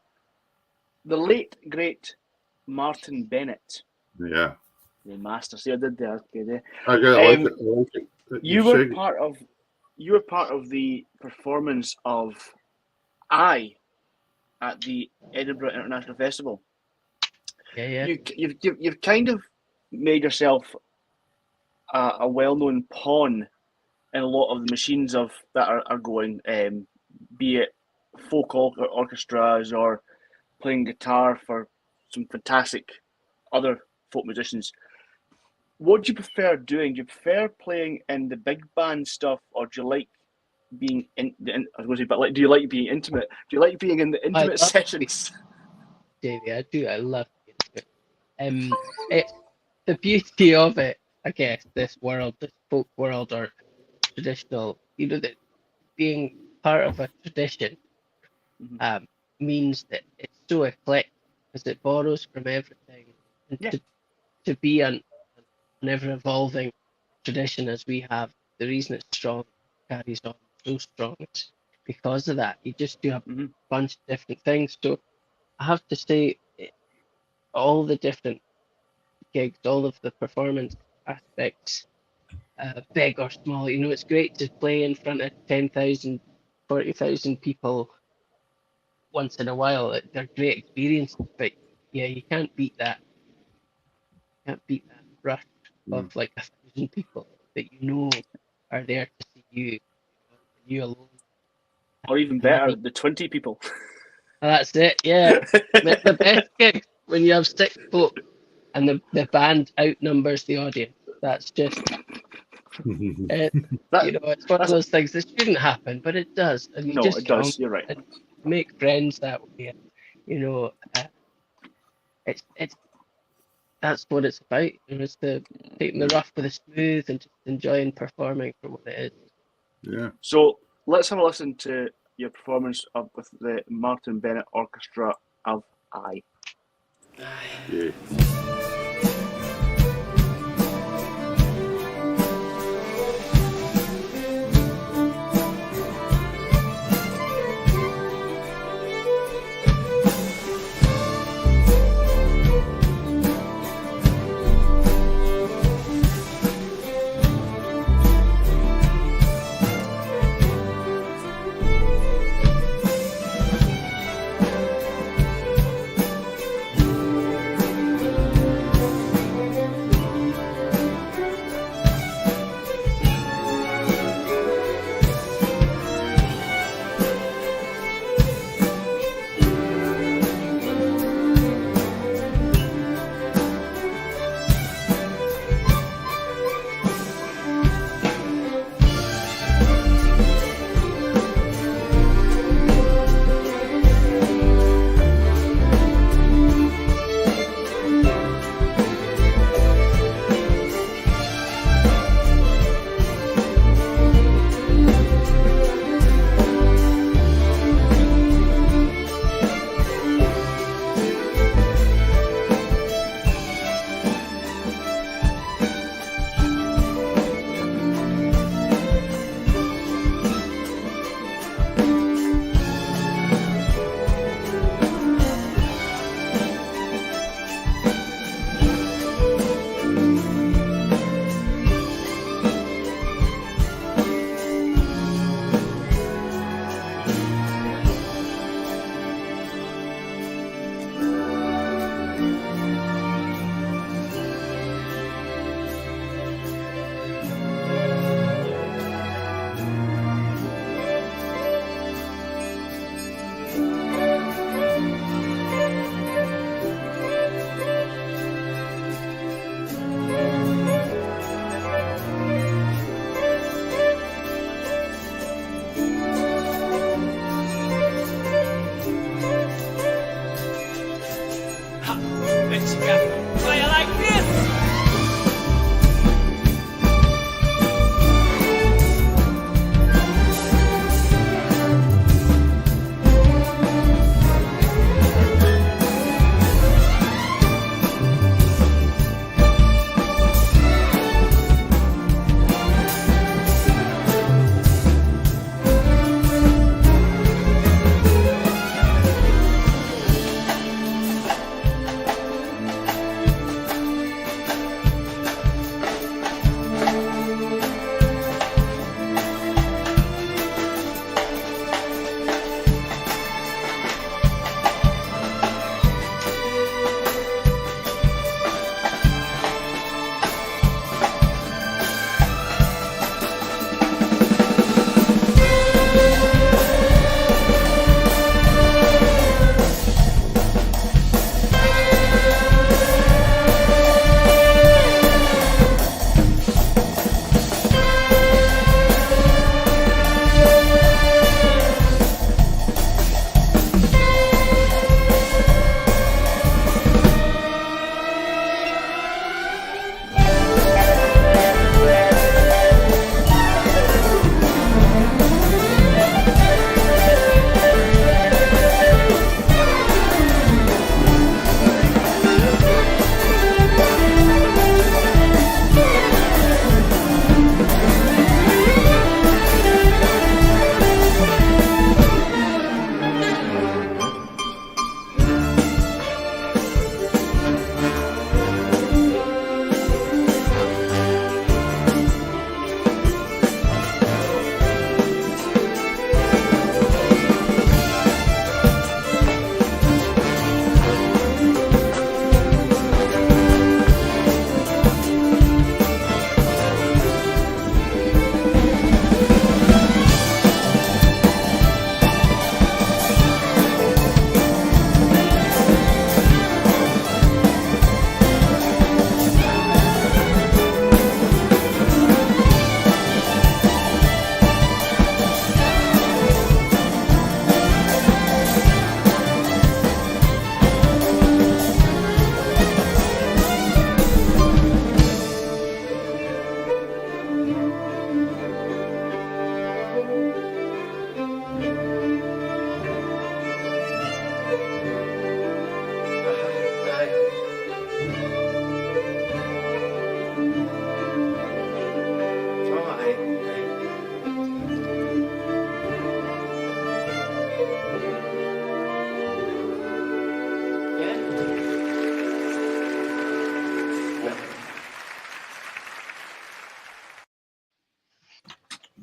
the late great Martin Bennett. Yeah. The master. See, I did that. Okay, I like it. You were part of the performance of I at the Edinburgh International Festival. Yeah. You've kind of made yourself a well-known pawn in a lot of the machines that are going, be it folk orchestras or playing guitar for some fantastic other folk musicians. What do you prefer doing? Do you prefer playing in the big band stuff, or do you like being do you like being intimate? Do you like being in the intimate sessions? Davey, I do. I love it. It's the beauty of it, I guess. This folk world, or traditional, that being part of a tradition, means that it's so eclectic because it borrows from everything, and to be an ever evolving tradition as we have, the reason it's strong, carries on so strong, it's because of that. You just do a bunch of different things. So I have to say, all the different gigs, all of the performance aspects, big or small. You know, it's great to play in front of 10,000, 40,000 people once in a while. They're great experiences, but yeah, you can't beat that. Can't beat that rush of like 1,000 people that you know are there to see you, you alone. Or even better, the 20 people. That's it, yeah. The best gig when you have 6 folk and the band outnumbers the audience. That's just, you know, it's one of those things that shouldn't happen, but it does. And you No, just it get on does. You're right. and make friends that way. You know, it's that's what it's about. You know, it's the taking the rough with the smooth and just enjoying performing for what it is. Yeah. So let's have a listen to your performance with the Martin Bennett Orchestra of I. Yeah.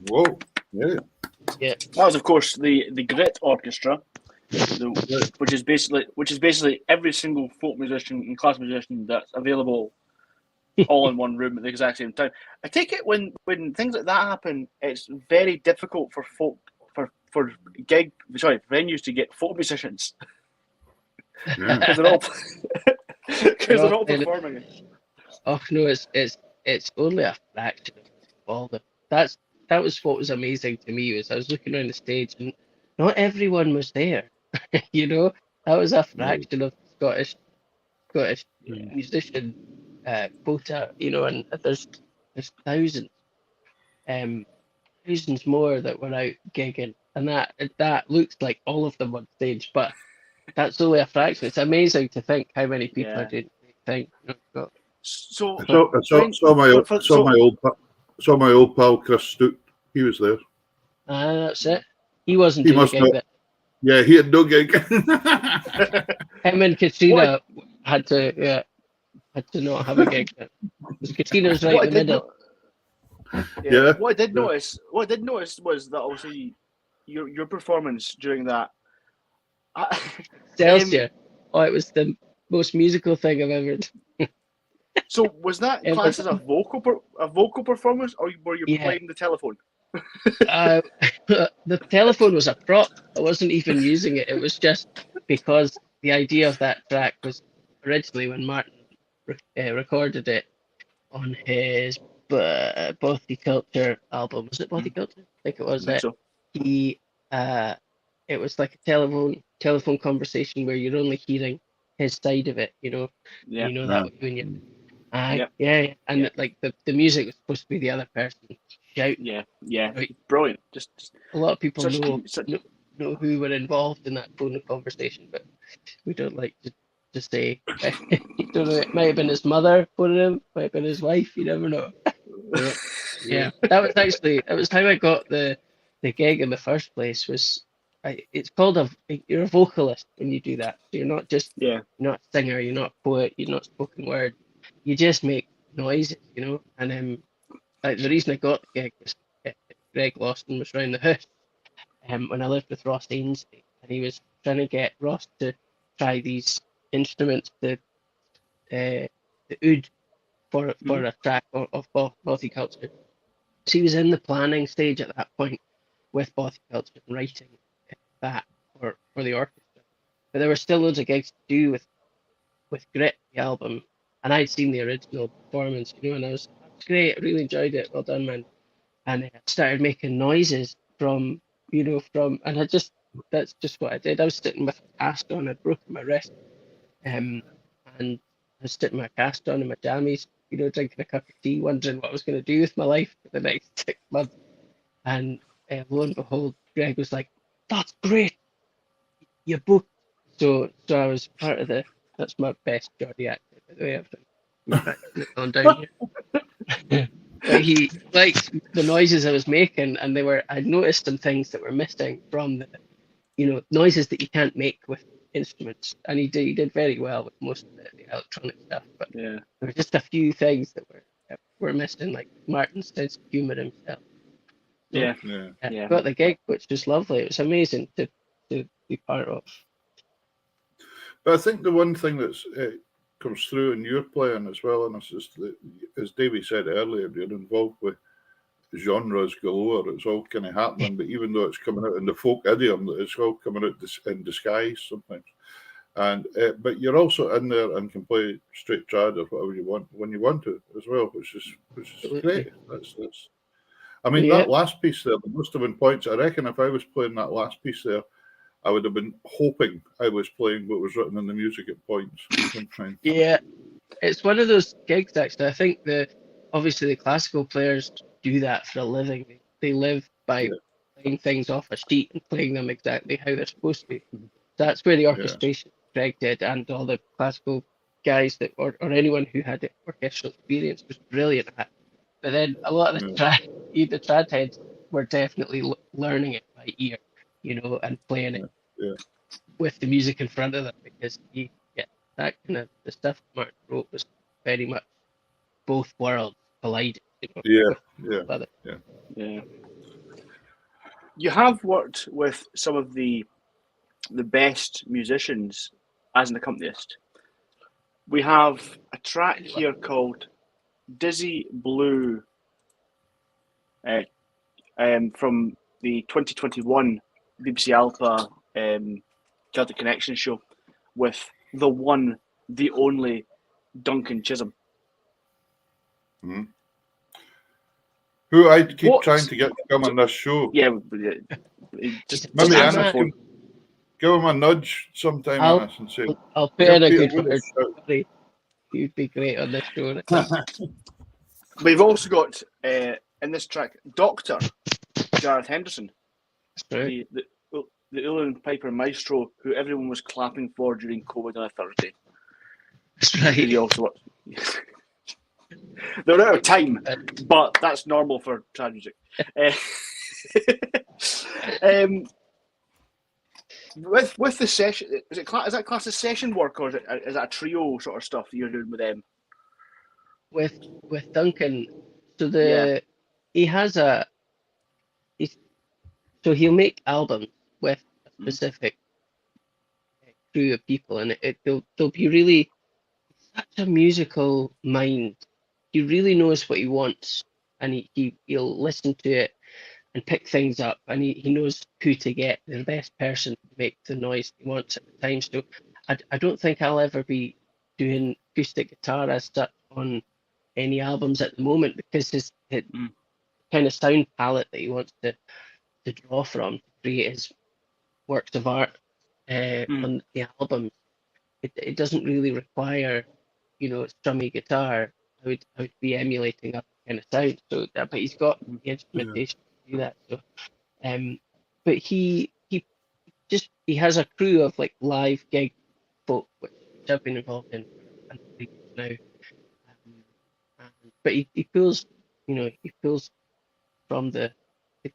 Whoa! Yeah. That was, of course, the Grit Orchestra, which is basically every single folk musician and classical musician that's available, all in one room at the exact same time. I take it when things like that happen, it's very difficult for venues to get folk musicians because they're all performing. Oh no, it's only a fraction of all the that was what was amazing to me was I was looking around the stage and not everyone was there. You know, that was a fraction of Scottish musician quota. You know, and there's thousands, thousands more that were out gigging, and that looks like all of them on stage, but that's only a fraction. It's amazing to think how many people are doing the same thing. You know, So my old pal Chris Stoot. He was there. That's it. He wasn't doing a gig then. Yeah, he had no gig. Him and Katrina had to not have a gig then. Because Katrina's right in the middle. What I did notice was that obviously your performance during that. Celsius. It was the most musical thing I've ever done. So was that classed as a vocal performance, or were you playing the telephone? The telephone was a prop. I wasn't even using it. It was just because the idea of that track was originally when Martin recorded it on his Bothy Culture album. Was it Bothy Culture? I think it was. I think so. He it was like a telephone conversation where you're only hearing his side of it. You know. Yeah. You know that when you. And like the music was supposed to be the other person shouting. Yeah, brilliant. Just a lot of people know who were involved in that phone conversation, but we don't like to say. You don't know, it might have been his mother phoning him, might have been his wife. You never know. That was how I got the gig in the first place. It's called you're a vocalist when you do that. So you're not just you're not a singer, you're not a poet, you're not spoken word. You just make noises, you know. And like the reason I got the gig was Greg Lawson was round the house when I lived with Ross Ainsley, and he was trying to get Ross to try these instruments, the oud for a track of Bothy Culture. So he was in the planning stage at that point with Bothy Culture and writing that for the orchestra. But there were still loads of gigs to do with Grit, the album, and I'd seen the original performance, you know, and it was great. I really enjoyed it. Well done, man. And I started making noises and that's just what I did. I was sitting with a cast on, I'd broken my wrist, and I was sitting with a cast on in my jammies, you know, drinking a cup of tea, wondering what I was going to do with my life for the next 6 months. And lo and behold, Greg was like, "That's great, you booked." So I was part of that's my best Geordie accent, by the way. I've been practicing it on down here. But he liked the noises I was making, and I'd noticed some things that were missing from the, you know, noises that you can't make with instruments, and he did very well with most of the electronic stuff. But there were just a few things that were missing, like Martin's sense of humour himself. So, got the gig, which was lovely. It was amazing to be part of. But I think the one thing that's comes through in your playing as well, and is that, as Davey said earlier, you're involved with genres galore. It's all kind of happening, but even though it's coming out in the folk idiom, it's all coming out in disguise sometimes. And but you're also in there and can play straight trad or whatever you want when you want to as well, which is great. That's. I mean, that last piece there must have been points. I reckon if I was playing that last piece there, I would have been hoping I was playing what was written in the music at points. Yeah, it's one of those gigs, actually. I think obviously the classical players do that for a living. They live by playing things off a sheet and playing them exactly how they're supposed to be. That's where the orchestration Greg did, and all the classical guys or anyone who had orchestral experience was brilliant at. But then a lot of the trad heads were definitely learning it by ear, you know, and playing it with the music in front of them, because that kind of the stuff Martin wrote was very much both worlds colliding. You know, Yeah. You have worked with some of the best musicians as an accompanist. We have a track here called Dizzy Blue from the 2021 BBC Alpha Celtic Connection show with the one, the only Duncan Chisholm. Mm-hmm. Who I keep trying to get to come on this show. Yeah, just maybe Anna, give him a nudge sometime on us and say, I'll put in a good word. You'd be great on this show. We've also got in this track Dr. Gareth Henderson, right. the Ulan Piper maestro who everyone was clapping for during COVID on a Thursday. That's right. He also they're out of time, but that's normal for trad music. With the session, is that class as session work, or is that a trio sort of stuff that you're doing with them? With Duncan, so he has so he'll make albums with a specific crew of people, and they'll be really such a musical mind. He really knows what he wants, and he'll listen to it and pick things up, and he knows who to get, the best person to make the noise he wants at the time. So I don't think I'll ever be doing acoustic guitar as such on any albums at the moment, because his kind of sound palette that he wants to draw from to create his works of art on the albums, it doesn't really require, strummy guitar. I would be emulating that kind of sound. So, but he's got the instrumentation to do that. So, but he has a crew of like live gig folk, which I've been involved in for years now. But he pulls from the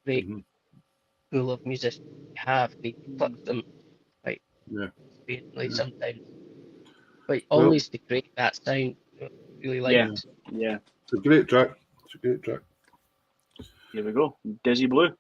great pool of musicians we have, and he plucks them quite sparingly sometimes. But always to create that sound, really likes. Yeah. It's a great track. Here we go, Dizzy Blue.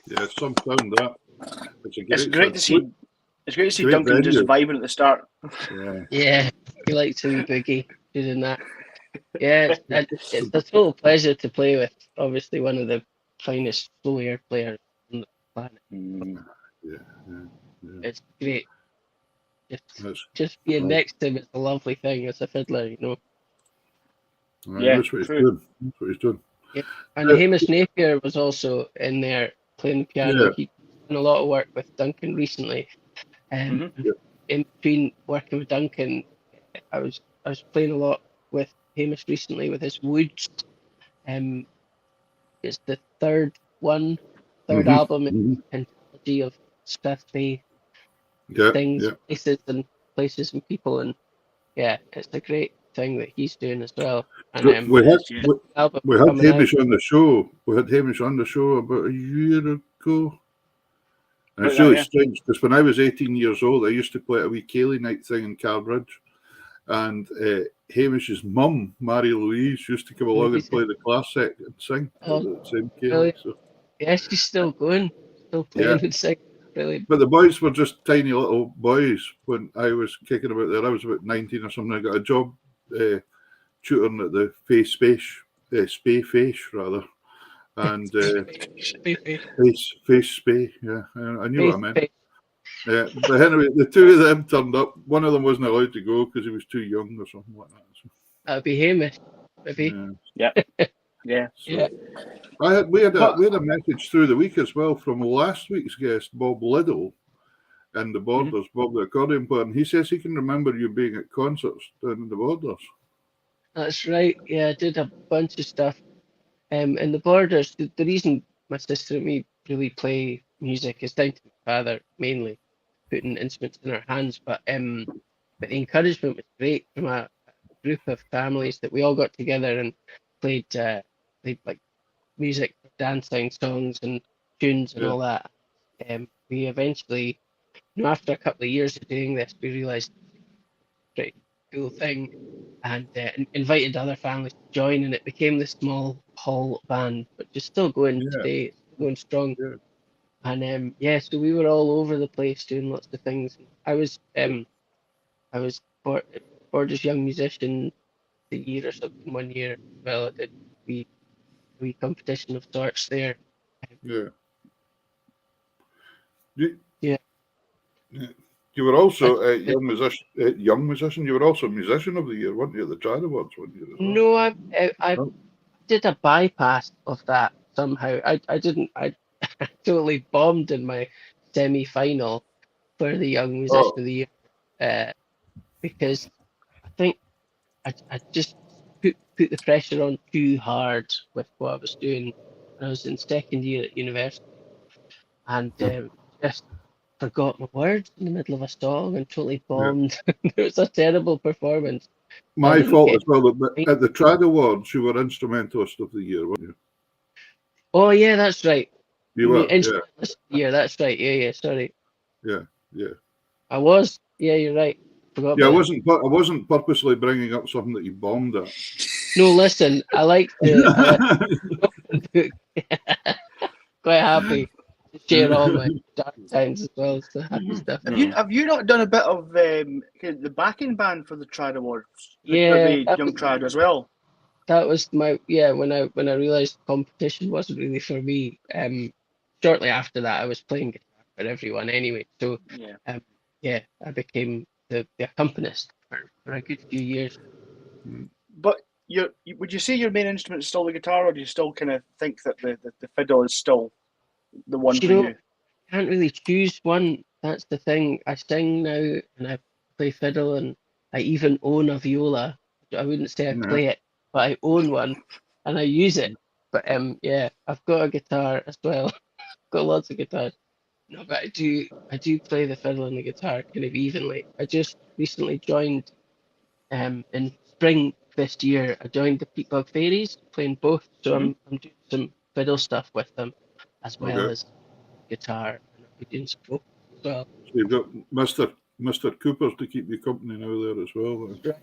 Yeah, some sound that. It's great to see. It's great to see Duncan just vibing at the start. Yeah, he likes a wee boogie doing that. Yeah, it's a total pleasure to play with. Obviously, one of the finest slow air players on the planet. It's great. Just being next to him is a lovely thing as a fiddler, you know. That's what he's doing. That's what he's doing. Yeah. And Hamish Napier was also in there playing the piano. Yeah. He's done a lot of work with Duncan recently. In between working with Duncan, I was playing a lot with Hamish recently with his Woods. It's the third album in the anthology of Strath Bay things, places and people, and yeah, it's a great thing that he's doing as well. And we had Hamish on the show. We had Hamish on the show about a year ago. And it's really strange because when I was 18 years old, I used to play a wee Cayley night thing in Carbridge, and Hamish's mum, Mary Louise, used to come along and play the classic and sing at the same Cayley. So. Yeah, she's still going, still playing and singing. Brilliant. But the boys were just tiny little boys when I was kicking about there. I was about 19 or something. I got a job tutoring at the Spay Face rather. And Face Spay, yeah. I knew what I meant. Yeah, but anyway, the two of them turned up. One of them wasn't allowed to go because he was too young or something like that. So. That'd be Hamish, maybe. Yeah. Yeah. We had a message through the week as well from last week's guest, Bob Liddell, and the Borders, Bob the accordion player, and he says he can remember you being at concerts down in the Borders. That's right. Yeah, I did a bunch of stuff. In the Borders, the reason my sister and me really play music is down to my father mainly, putting instruments in our hands. But the encouragement was great from a group of families that we all got together and played like music, dancing, songs, and tunes and all that. We eventually, after a couple of years of doing this, we realised pretty cool thing, and invited other families to join, and it became this small hall band, but just still going today, going strong. And so we were all over the place doing lots of things. I was Borders Young Musician the year or something 1 year. Well, I did we competition of sorts there. You were also a young musician. You were also musician of the year, weren't you, at the Trad Awards 1 year as well? No, I did a bypass of that somehow. I didn't. I totally bombed in my semi-final for the Young Musician of the Year because I think I just put the pressure on too hard with what I was doing when I was in second year at university, and just forgot my words in the middle of a song and totally bombed. It was a terrible performance. My fault as well. But at the Trad Awards, you were Instrumentalist of the Year, weren't you? Oh yeah, that's right. You were, Instrumentalist of the Year. That's right. Yeah. Sorry. Yeah. I was. Yeah, you're right. Forgot. Yeah, I wasn't purposely bringing up something that you bombed at. No, listen. I like to. Quite happy to share all my dark times as well as the happy stuff. Have you not done a bit of the backing band for the Trad Awards? Yeah, the Young Trad as well. That was when I realised competition wasn't really for me. Shortly after that, I was playing guitar for everyone anyway. So I became the accompanist for a good few years. But would you say your main instrument is still the guitar, or do you still kind of think that the fiddle is still the one for you? I can't really choose one. That's the thing. I sing now and I play fiddle and I even own a viola. I wouldn't say I play it, but I own one and I use it. But I've got a guitar as well. Got lots of guitars. No, but I do play the fiddle and the guitar kind of evenly. I just recently joined in spring this year. I joined the Peatbog Fairies, playing both. So I'm doing some fiddle stuff with them as well as guitar, and I'll be doing some vocals as well. So you've got Mr. Cooper to keep you company now there as well. Right.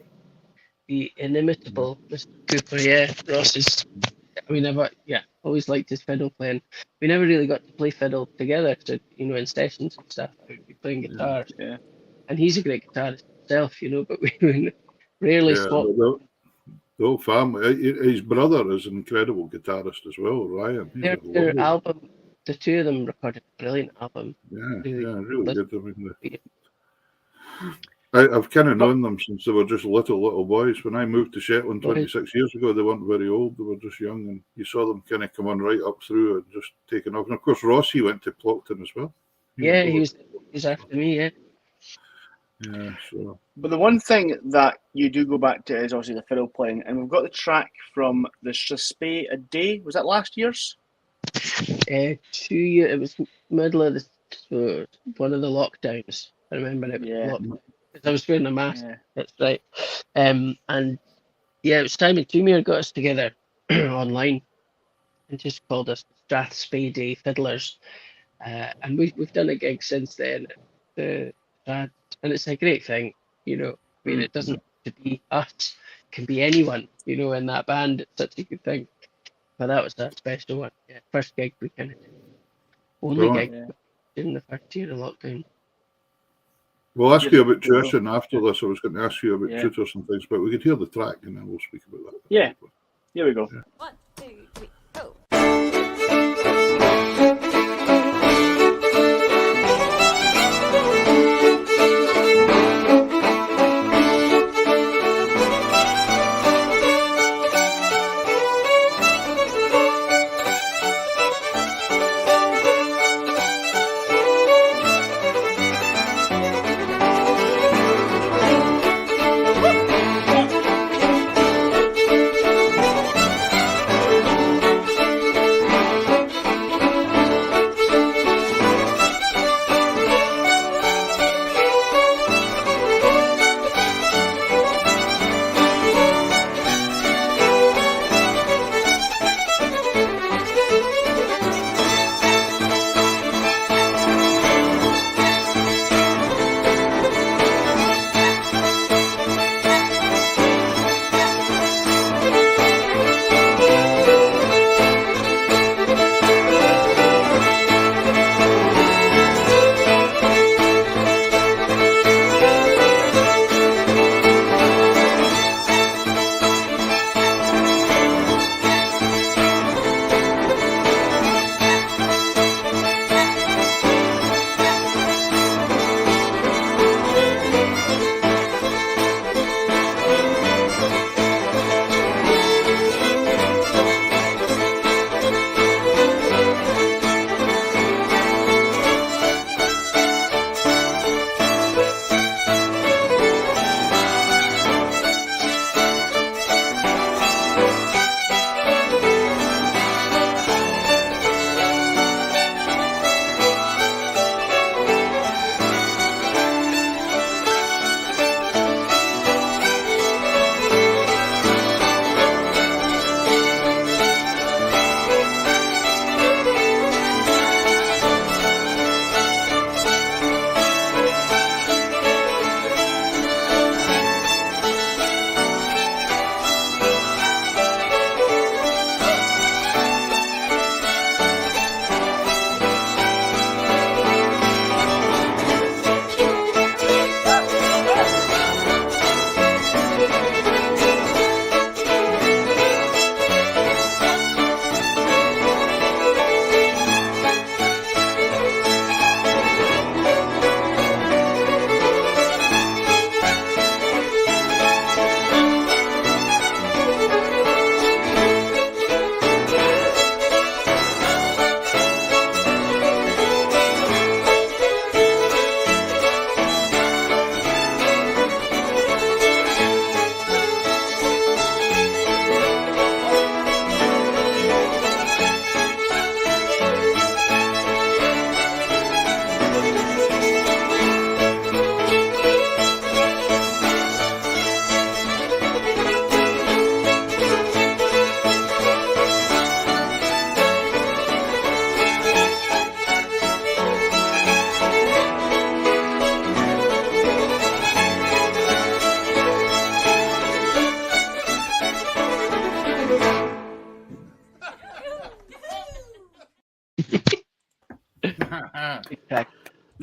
The inimitable Mr. Cooper, Ross is. I mean, always liked his fiddle playing. We never really got to play fiddle together, so, you know, in sessions and stuff. We'd be playing guitars. Yeah. And he's a great guitarist himself, you know, but we rarely swap. The whole family. His brother is an incredible guitarist as well, Ryan. Their album, the two of them recorded a brilliant album. Really good. I mean, I've kind of known them since they were just little boys. When I moved to Shetland 26 years ago, they weren't very old. They were just young, and you saw them kind of come on right up through and just taking off. And of course, Rossi went to Plockton as well. He's after me, yeah. Yeah, so. But the one thing that you do go back to is obviously the fiddle playing, and we've got the track from the Suspect a Day. Was that last year's? 2 years. It was middle of one of the lockdowns. I remember it was lockdown. I was wearing a mask. Yeah. That's right. And yeah, it was Simon Toomere got us together online and just called us Strathspey Fiddlers. And we've done a gig since then. And it's a great thing, you know. I mean, it doesn't have to be us. It can be anyone, you know, in that band. It's such a good thing. But that was a special one. Yeah, first gig we kind of did. Only gig in the first year of lockdown. We'll ask you about tuition after this. I was going to ask you about tutors and things, but we could hear the track and then we'll speak about that. Yeah, here we go. Yeah. 1, 2, 3, go.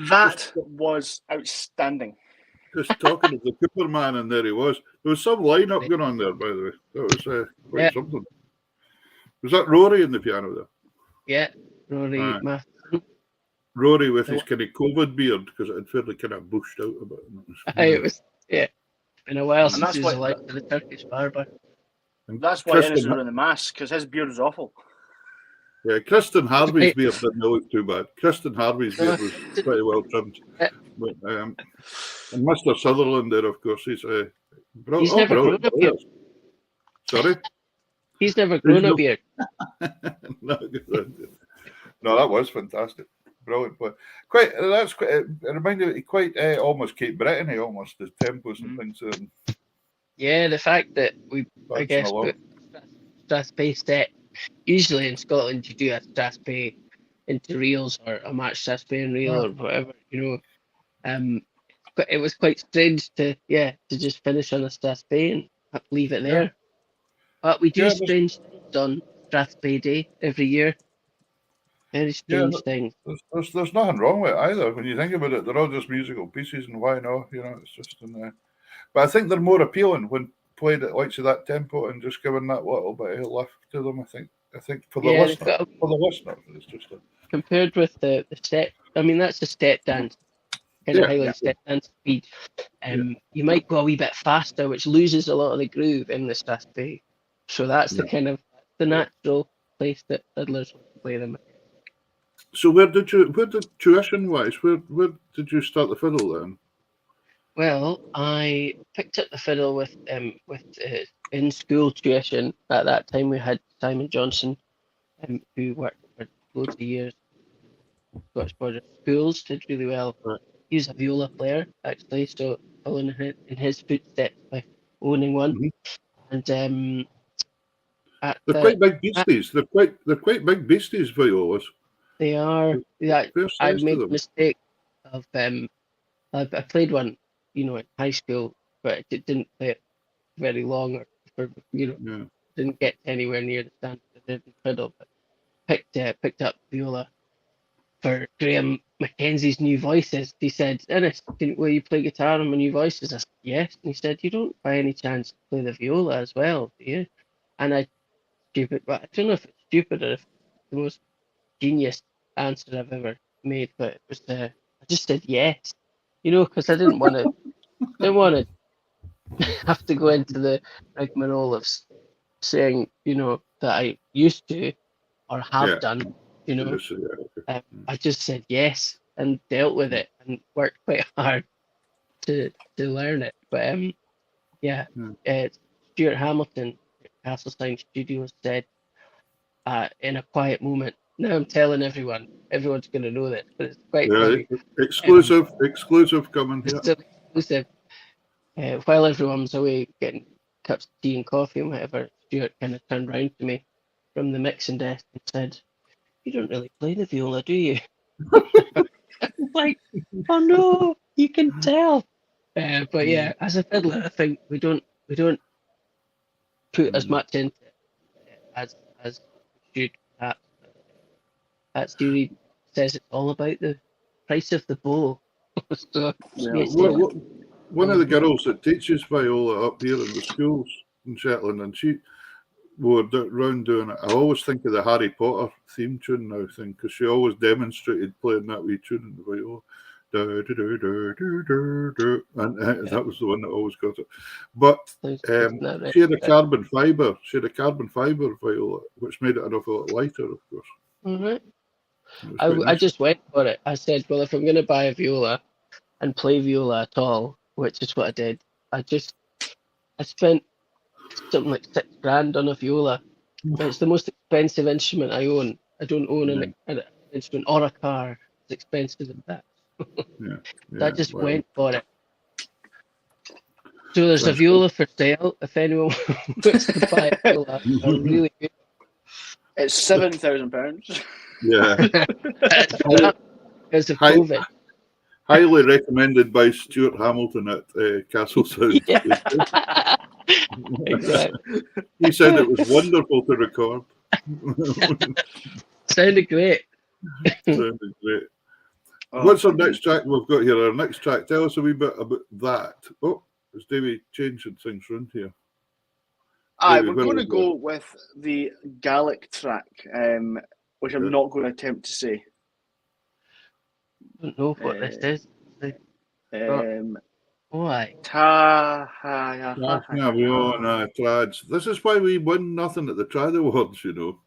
That was outstanding. Just talking to the Cooper man, and there he was. There was some lineup going on there, by the way. That was quite something. Was that Rory in the piano there? Yeah, Rory Matheson. Rory with his kind of COVID beard, because it had fairly kind of bushed out a bit. It was, been a while And since he was alive to the Turkish barber. And that's why Ennis was wearing the mask, because his beard was awful. Yeah, Kristen Harvey's beard didn't look too bad. Kristen Harvey's beard was pretty well trimmed. But, and Mr. Sutherland there, of course, he's never grown a beard. Sorry? He's never grown a beard. No, that was fantastic. Brilliant. But it reminded me quite almost Cape Brittany, almost, the tempos and things. Yeah, the fact that we, I guess, put Strathspey set. Usually in Scotland, you do a Strathspey into reels or a match Strathspey and reel or whatever, But it was quite strange to just finish on a Strathspey and leave it there. But we do strange things on Strathspey Day every year. Very strange things. There's nothing wrong with it either. When you think about it, they're all just musical pieces, and why not? It's just in there. But I think they're more appealing when played at likes of that tempo and just giving that little bit of lift to them. I think for the listener, it's just compared with the step. I mean, that's a step dance, kind of Highland step dance speed. You might go a wee bit faster, which loses a lot of the groove in the Strathspey. So that's the kind of the natural place that fiddlers play them. So where did tuition wise? Where did you start the fiddle then? Well, I picked up the fiddle with in school tuition. At that time, we had Simon Johnson, who worked for loads of years. Scottish Border Schools, did really well. Right. He was a viola player actually, so following in his footsteps by owning one. And they're quite big beasties. They're quite big beasties, violas. They are. I made the mistake of I played one, in high school, but it didn't play it very long, didn't get anywhere near the standard of the fiddle. But picked up viola for Graham Mackenzie's New Voices. He said, "Ennis, will you play guitar on my New Voices?" I said, "Yes." And he said, "You don't by any chance play the viola as well, do you?" And I don't know if it's stupid or if it's the most genius answer I've ever made, but it was I just said yes, because I didn't want to have to go into the rigmarole of saying that I used to or have done. I just said yes and dealt with it and worked quite hard to learn it. But Stuart Hamilton at Castleside Studios said in a quiet moment. Now I'm telling everyone. Everyone's going to know this, but it's quite funny. Exclusive coming here. Exclusive. While everyone was away getting cups of tea and coffee and whatever, Stuart kind of turned round to me from the mixing desk and said, "You don't really play the viola, do you?" I'm like, "Oh no, you can tell." But yeah, as a fiddler, I think we don't put as much into it as we should, perhaps. That theory says it's all about the price of the bow. So, one of the girls that teaches viola up here in the schools in Shetland, and she were round doing it. I always think of the Harry Potter theme tune now thing, because she always demonstrated playing that wee tune in the viola. And that was the one that always got it. But she had a carbon fibre. She had a carbon fibre viola, which made it an awful lot lighter, of course. Mm-hmm. I just went for it. I said, well, if I'm going to buy a viola and play viola at all, which is what I did, I spent something like $6,000 on a viola. It's the most expensive instrument I own. I don't own an instrument or a car. It's expensive as that. So I just went for it. So there's a viola for sale. If anyone wants to buy a viola, they're really good. It's £7,000. Yeah. Because of COVID. Highly recommended by Stuart Hamilton at Castleside. Yeah. Exactly. He said it was wonderful to record. Sounded great. Sounded great. What's our next track we've got here? Our next track, tell us a wee bit about that. Oh, is Davey changing things around here? We're going to go with the Gaelic track, which I'm not going to attempt to say. I don't know what this is. Why? Trads. This is why we win nothing at the Trad Awards, you know.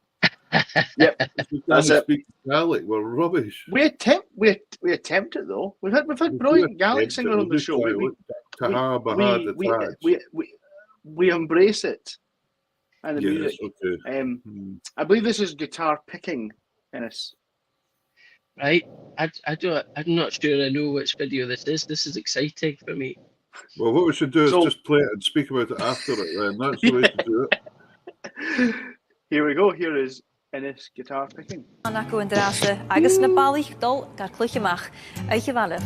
Yep, we can't speak Gaelic. We're rubbish. We attempt it though. We've had brilliant Gaelic singers on the show. We embrace it and the music. Okay. I believe this is guitar picking, Ennis. Right. I'm not sure I know which video this is. This is exciting for me. Well, what we should do is just play it and speak about it after it then. That's the way to do it. Here we go. Here is Ennis guitar picking. Anako yn drase, agus na balich dol gar clwychymach, eich falach.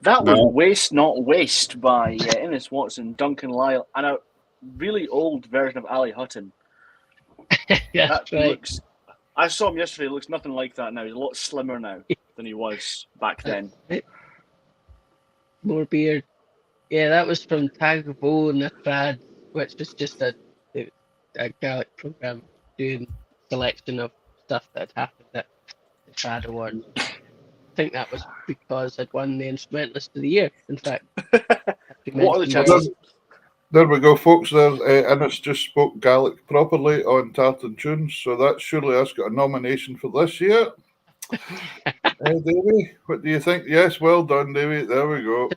That was Waste Not Waste by Innes Watson, Duncan Lyle, and a really old version of Ali Hutton. That's right. I saw him yesterday. He looks nothing like that now. He's a lot slimmer now than he was back then. More beard. Yeah, that was from Tag of O and the Trad, which was just a Gaelic program doing selection of stuff that had happened at the Trad Awards. I think that was because I'd won the Instrumentalist of the Year, in fact. What are the chances? There we go, folks. There, Innes just spoke Gaelic properly on Tartan Tunes, so that surely has got a nomination for this year. Davey, what do you think? Yes, well done, Davey. There we go.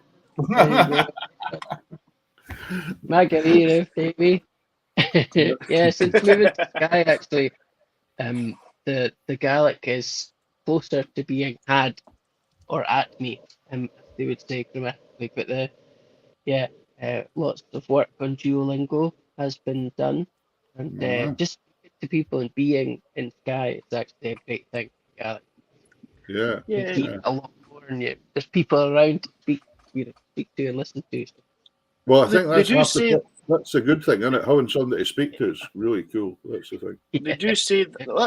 Margarita, Davey. Yeah, since moving to Skye, actually, the Gaelic is closer to being had or at me, as they would say grammatically. But lots of work on Duolingo has been done, and just speaking to people and being in Skye is actually a great thing for Gaelic. Yeah. You meet a lot more, and there's people around to speak to and listen to. Well, I think that's a good thing, isn't it? Having somebody to speak to is really cool. That's the thing. They do say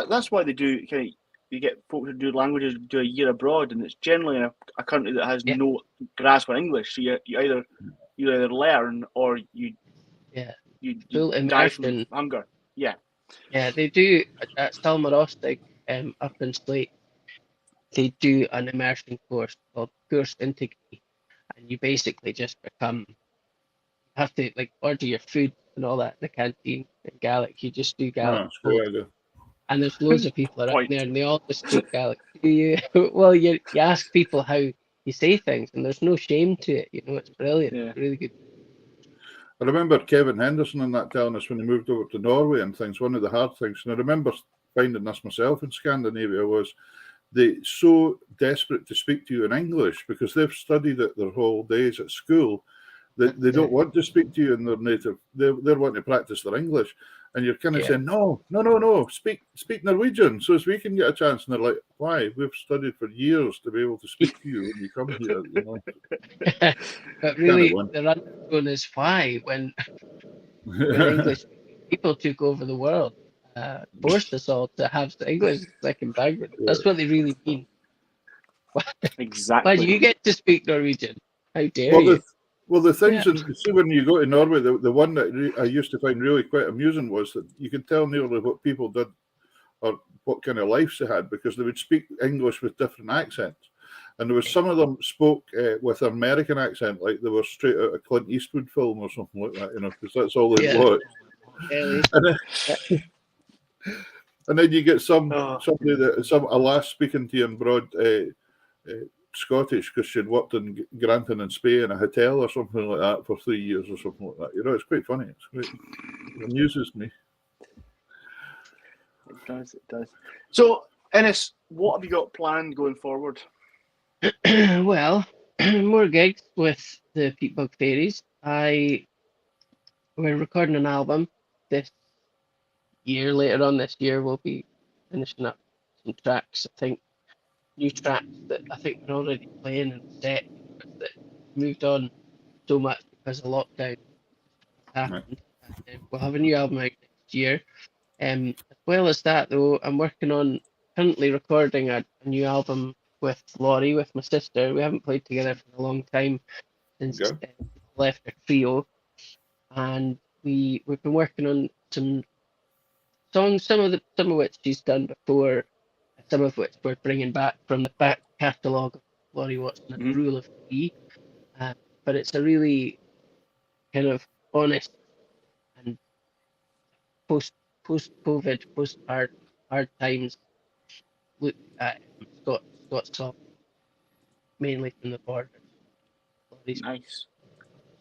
that's why they do. You get folks who do languages do a year abroad, and it's generally in a country that has no grasp on English. So you either learn or you die from hunger. Yeah. Yeah, they do at Stalmarostig up in Slate. They do an immersion course called Course Integrity, and you basically just have to order your food and all that in the canteen in Gaelic. You just do Gaelic. And there's loads of people around there, and they all just speak Gaelic to you. Well, you ask people how you say things, and there's no shame to it. It's brilliant. Yeah. It's really good. I remember Kevin Henderson and that telling us when he moved over to Norway and things, one of the hard things, and I remember finding this myself in Scandinavia, was they're so desperate to speak to you in English because they've studied it their whole days at school. They don't want to speak to you in their native. They're wanting to practice their English, and you're kind of saying, no, speak Norwegian so as we can get a chance. And they're like, why? We've studied for years to be able to speak to you when you come here. But really, the undertone is why when English people took over the world, forced us all to have the English as a second language. That's what they really mean. Exactly. Why do you get to speak Norwegian? How dare you? Well, the things, see, when you go to Norway, the one that I used to find really quite amusing was that you could tell nearly what people did or what kind of lives they had because they would speak English with different accents. And there was some of them spoke with an American accent, like they were straight out of a Clint Eastwood film or something like that, because that's all they watched. And then you get some lass speaking to you in broad Scottish because she'd worked in Granton and Spey in a hotel or something like that for 3 years or something like that. It's quite funny. It's great. It amuses me. It does. So, Innes, what have you got planned going forward? Well, more gigs with the Peatbog Fairies. We're recording an album this year. Later on this year, we'll be finishing up some tracks. I think new tracks that I think we're already playing and set that moved on so much because of lockdown happened. We'll have a new album out next year. As well as that, though, I'm working on currently recording a new album with Laurie, with my sister. We haven't played together for a long time since we left our trio, and we've been working on some songs, some of which she's done before, some of which we're bringing back from the back catalogue of Laurie Watson and Rule of Three. But it's a really kind of honest and post-COVID, post-hard times look at Scott's song, mainly from the Borders. Nice.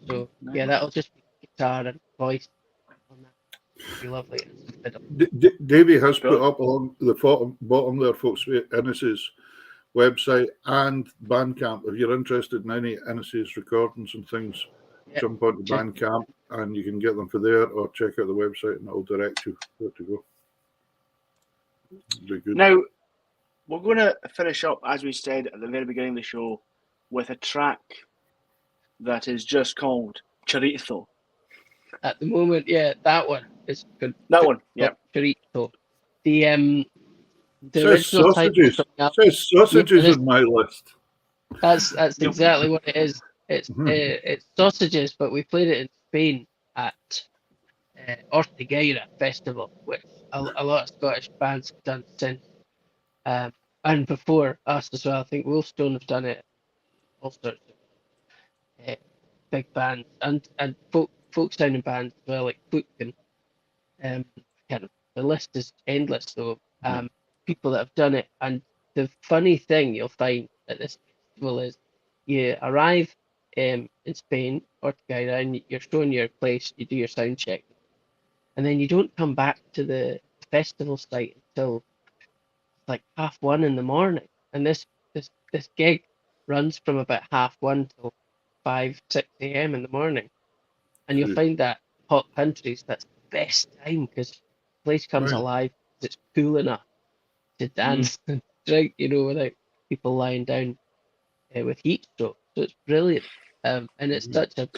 So that'll just be guitar and voice on that. It'll be lovely. Davey has put up along the bottom there, folks, Innes's website and Bandcamp. If you're interested in any Innes's recordings and things, jump onto Bandcamp and you can get them for there, or check out the website and it'll direct you where to go. Be good. Now, we're going to finish up, as we said at the very beginning of the show, with a track that is just called Chorizo. At the moment, yeah, that one is good. That one, yeah. Chorizo. The Says original title. Says sausages on my list. That's exactly what it is. It's sausages, but we played it in Spain at Ortigueira Festival, which a lot of Scottish bands have done since, and before us as well. I think Wolfstone have done it. All sorts of big bands and folk sounding bands as well, like Footkin. Kind of the list is endless. So people that have done it, and the funny thing you'll find at this festival is you arrive in Spain, Ortigueira, and you're shown your place, you do your sound check, and then you don't come back to the festival site until like 1:30 in the morning. And this gig runs from about 1:30 till 5-6 a.m. in the morning, and you'll find that hot countries that's the best time because the place comes alive. It's cool enough to dance and drink, without people lying down with heat stroke. So it's brilliant, and it's such a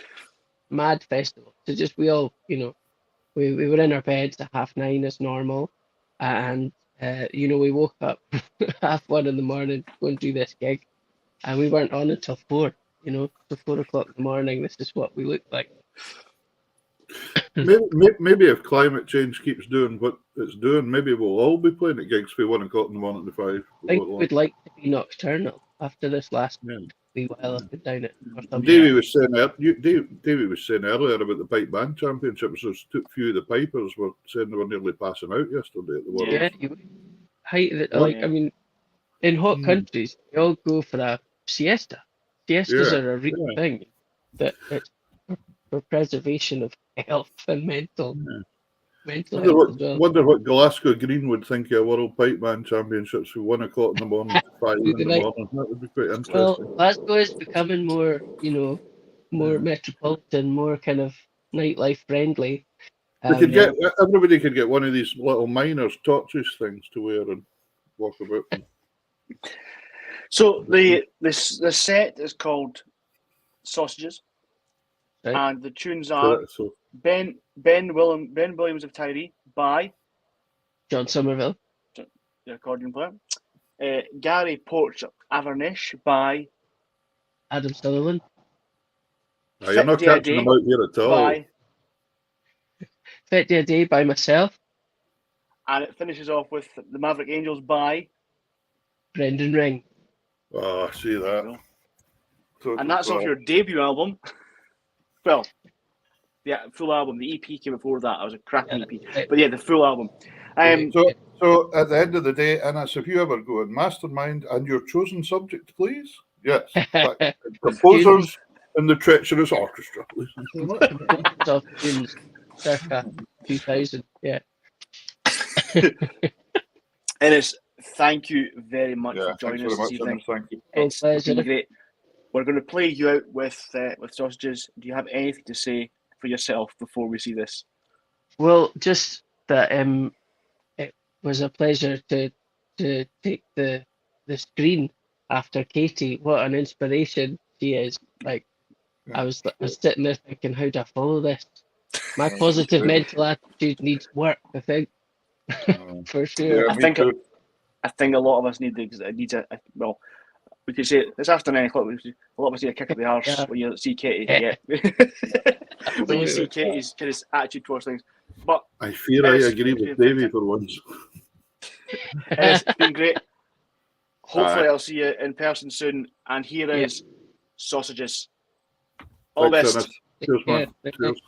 mad festival. So just we all, we were in our beds at 9:30 as normal, and we woke up 1:30 in the morning to go and do this gig, and we weren't on until 4. So 4 o'clock in the morning. This is what we look like. Maybe if climate change keeps doing what it's doing, maybe we'll all be playing at gigs for 1 o'clock in the morning to 5. I think we'd like to be nocturnal after this last wee while up and down it. Davey was saying earlier about the pipe band championships. So a few of the pipers were saying they were nearly passing out yesterday at the World. Yeah, I mean, in hot countries, they all go for a siesta. Siestas are a real thing. That it's for preservation of health and mental health as well. Wonder what Glasgow Green would think of World Pipe Band Championships from 1 o'clock in the morning to 5 in the morning. That would be quite interesting. Well, Glasgow is becoming more, more metropolitan, more kind of nightlife friendly. Everybody could get one of these little miners' torches things to wear and walk about. So the set is called Sausages. Right. And the tunes are Ben Williams of Tyree by John Somerville, the accordion player. Gary Porch of Avernus by Adam Sutherland. No, you're not catching them out here at all. Fit Day a Day by myself. And it finishes off with the Maverick Angels by Brendan Ring. Oh, I see that. And that's off your debut album. Well, the full album. The EP came before that. It was a cracking EP. But yeah, the full album. So at the end of the day, Ennis, if you ever go and mastermind and your chosen subject, please. Yes. Composers in the Treacherous Orchestra, please. Circa 2000, yeah. Ennis, thank you very much for joining us this evening. Thank you. It's been great. We're going to play you out with Sausages. Do you have anything to say for yourself before we see this? Well, just that it was a pleasure to take the screen after Katie. What an inspiration she is! Like, I was sitting there thinking, how do I follow this? My positive mental attitude needs work, I think, for sure. Yeah, I think a lot of us need well. We could say it's after 9 o'clock. A lot of us need a kick up the arse when you see Katie. When you see Katie's kind of attitude towards things. But I fear I agree with Davey for once. It's been great. Hopefully, I'll see you in person soon. And here is Sausages. All the best. Cheers, man. Cheers.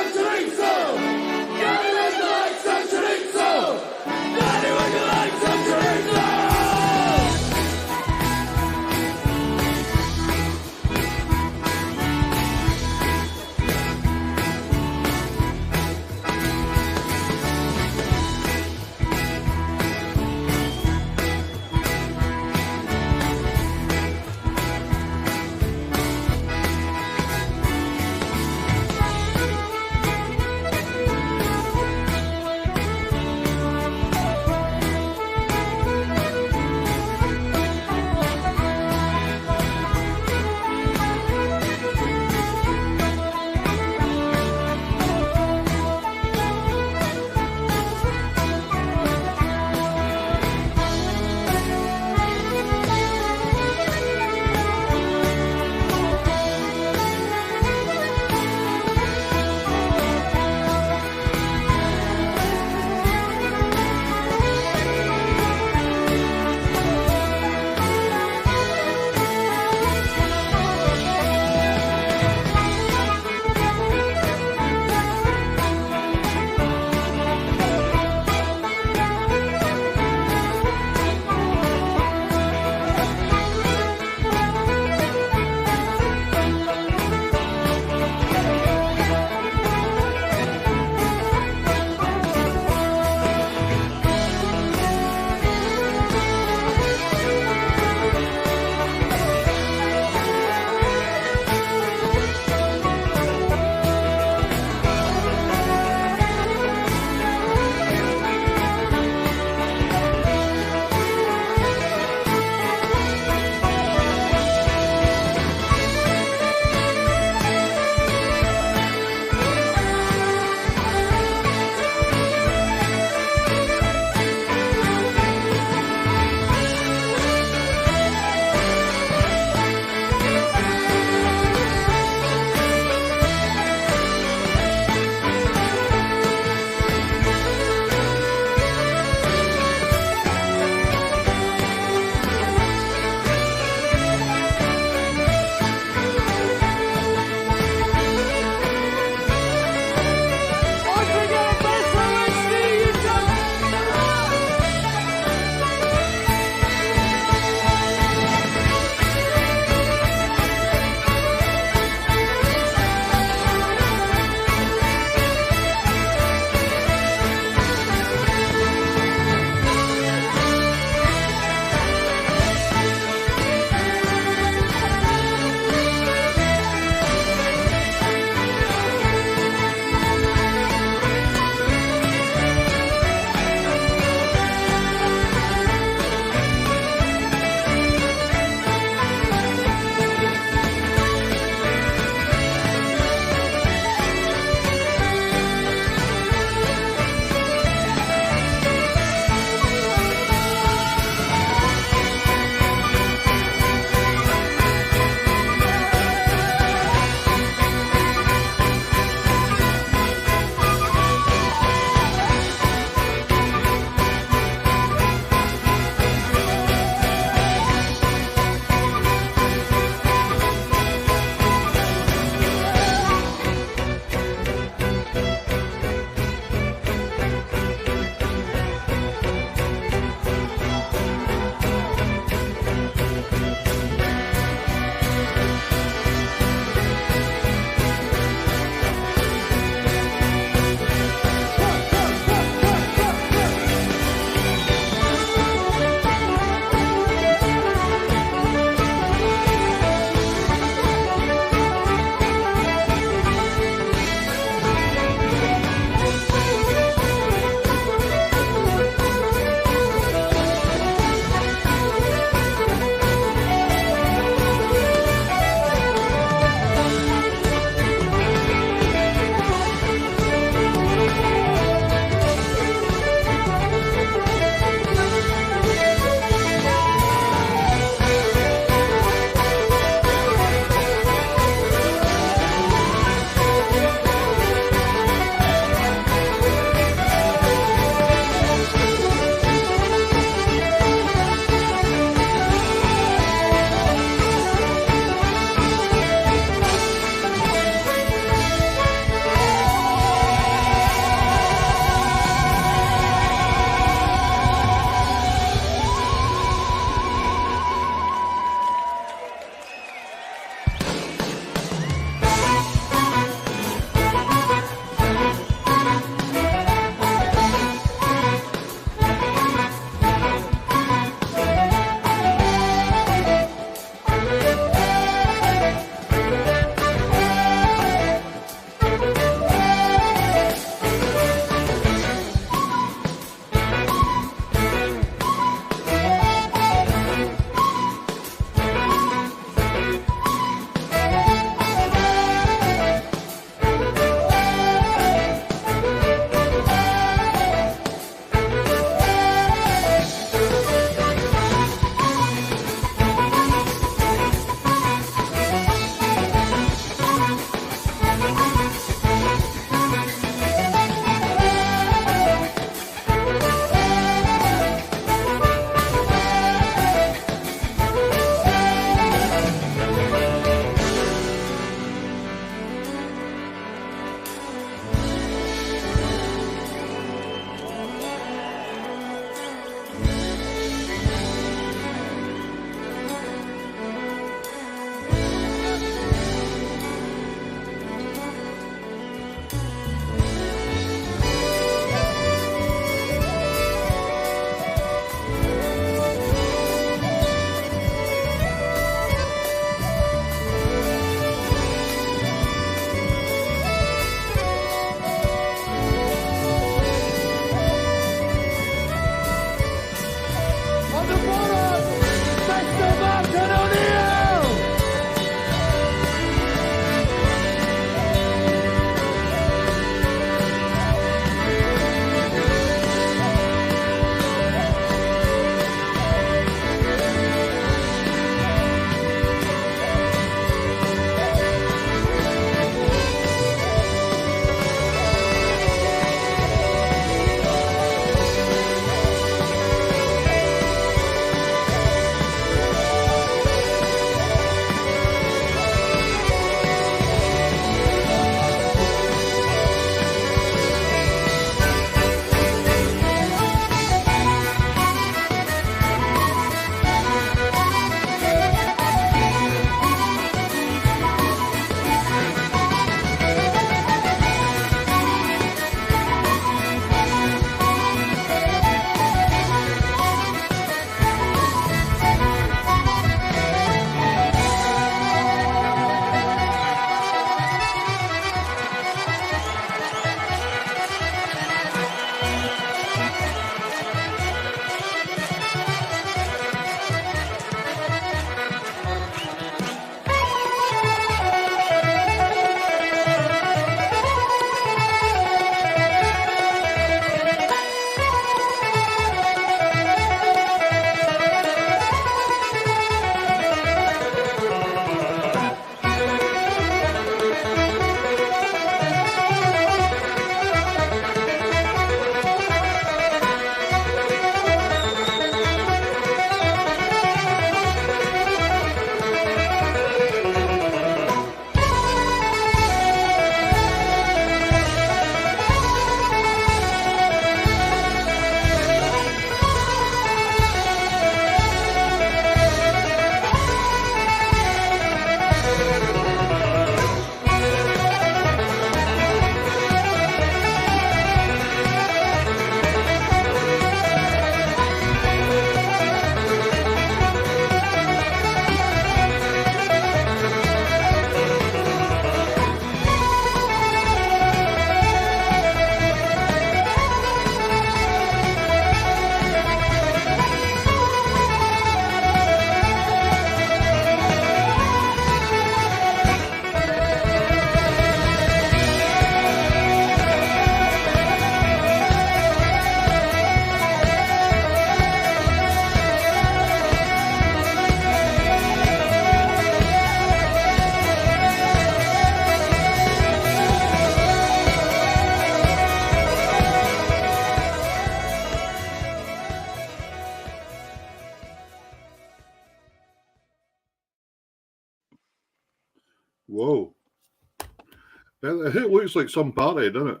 It looks like some party, doesn't it?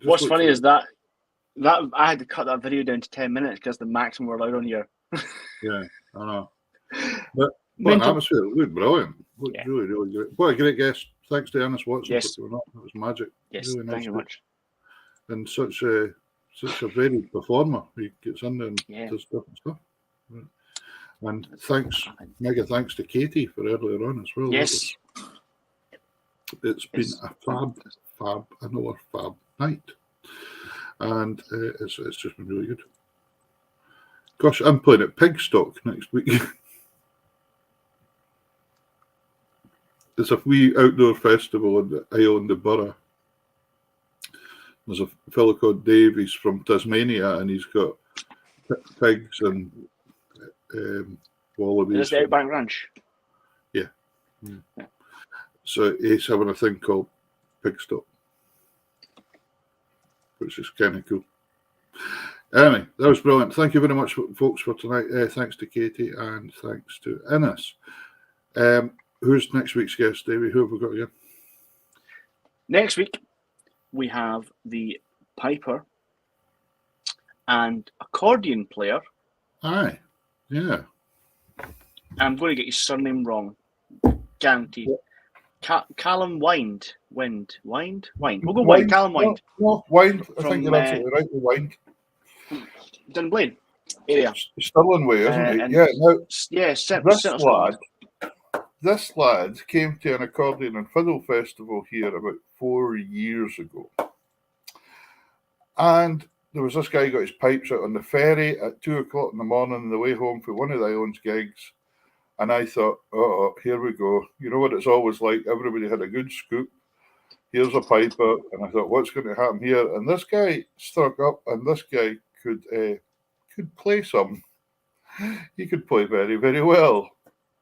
What's funny is that I had to cut that video down to 10 minutes because the maximum we're allowed on here. Yeah, I know. But what an atmosphere! It looked brilliant. It looked really, really great. What a great guest! Thanks to Ernest Watson for coming up. It was magic. Yes, really nice thank you much. And such a varied performer. He gets in there and does different stuff. And mega thanks to Katie for earlier on as well. Yes. It's been a another fab night. And it's just been really good. Gosh, I'm playing at Pigstock next week. It's a wee outdoor festival in the island of Burra. There's a fellow called Dave. He's from Tasmania, and he's got pigs and wallabies. Is this the Outback Ranch? Yeah. So he's having a thing called Pigstock, which is kind of cool. Anyway, that was brilliant. Thank you very much, folks, for tonight. Thanks to Katie and thanks to Innes. Who's next week's guest, Davey? Who have we got again? Next week, we have the piper and accordion player. Aye, yeah. I'm going to get his surname wrong. Guaranteed. Callum Wind. We'll go Wind. Callum Wind. No, Wind. I think you're absolutely right with Wind. Dunblane area. Stirling Way, isn't it? Yeah. This lad came to an accordion and fiddle festival here about 4 years ago. And there was this guy who got his pipes out on the ferry at 2 o'clock in the morning on the way home for one of the island's gigs. And I thought, here we go. You know what it's always like? Everybody had a good scoop. Here's a piper. And I thought, what's going to happen here? And this guy struck up, and this guy could play some. He could play very, very well.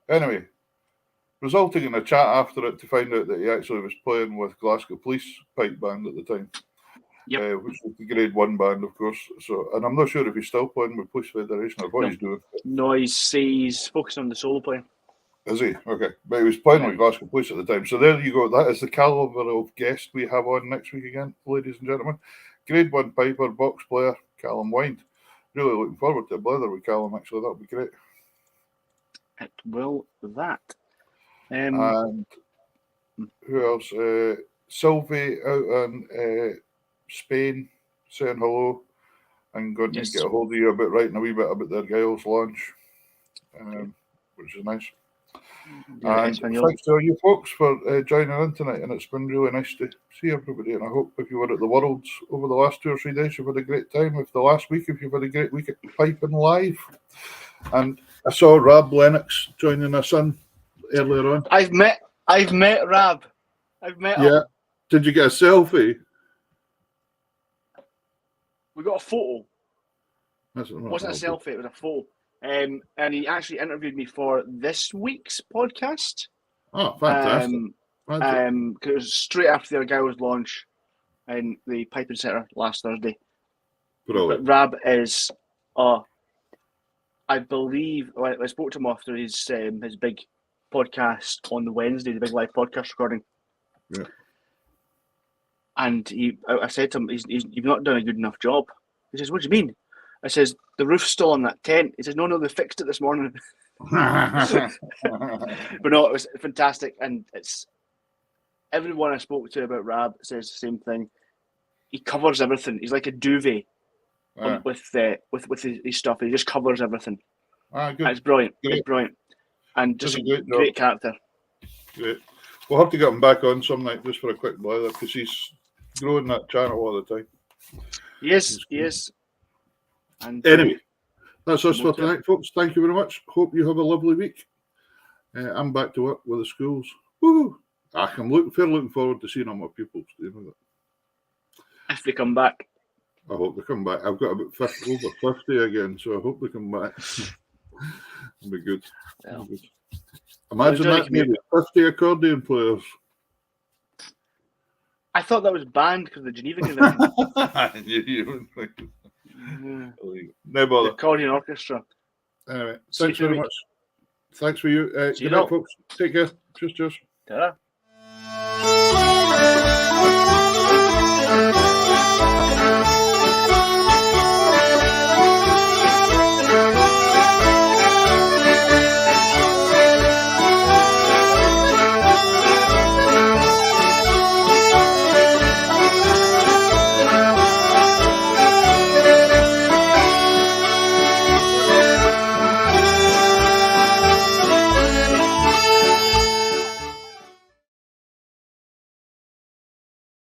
Anyway, resulting in a chat after it to find out that he actually was playing with Glasgow Police Pipe Band at the time. Yep. Which was the Grade 1 band, of course. So, and I'm not sure if he's still playing with Police Federation or what he's doing. No, he's focusing on the solo playing. Is he? Okay. But he was playing with Glasgow Police at the time. So there you go. That is the calibre of guest we have on next week again, ladies and gentlemen. Grade 1 piper, box player, Callum Wind. Really looking forward to a blather with Callum, actually. That would be great. It will that. And who else? Sylvie out in Spain saying hello and going to get a hold of you about writing a wee bit about their Giles launch, which is nice. And thanks to all you folks for joining in tonight, and it's been really nice to see everybody, and I hope if you were at the Worlds over the last 2 or 3 days you've had a great time. If the last week, if you've had a great week at Piping Live. And I saw Rab Lennox joining us in earlier on. I've met Rab. I've met him. Did you get a selfie? We got a photo. It wasn't a selfie, it was a photo. And he actually interviewed me for this week's podcast. Oh, fantastic. Because it was straight after the Giles launch in the Piping Centre last Thursday. Brilliant. But Rab is, I believe, I spoke to him after his big podcast on the Wednesday, the big live podcast recording. Yeah. And I said to him, you've not done a good enough job. He says, what do you mean? I says, the roof's still on that tent. He says, no, they fixed it this morning. But no, it was fantastic. And it's everyone I spoke to about Rab says the same thing. He covers everything. He's like a duvet with his stuff. He just covers everything. Good. And it's brilliant. Great. It's brilliant. And just a great character. Great. We'll have to get him back on some night just for a quick blather because he's growing that channel all the time. He is. And anyway, that's us for tonight, folks. Thank you very much. Hope you have a lovely week. I'm back to work with the schools. Woo! I'm looking forward to seeing all my pupils. You know that. If they come back. I hope they come back. I've got about over 50 again, so I hope they come back. It'll be good. Yeah. It'll be good. Imagine that, maybe 50 accordion players. I thought that was banned because of the Geneva Convention. No bother. The accordion orchestra. Anyway, thanks very much. Thanks for you. Good night, folks. Take care. Cheers. Ta-ra.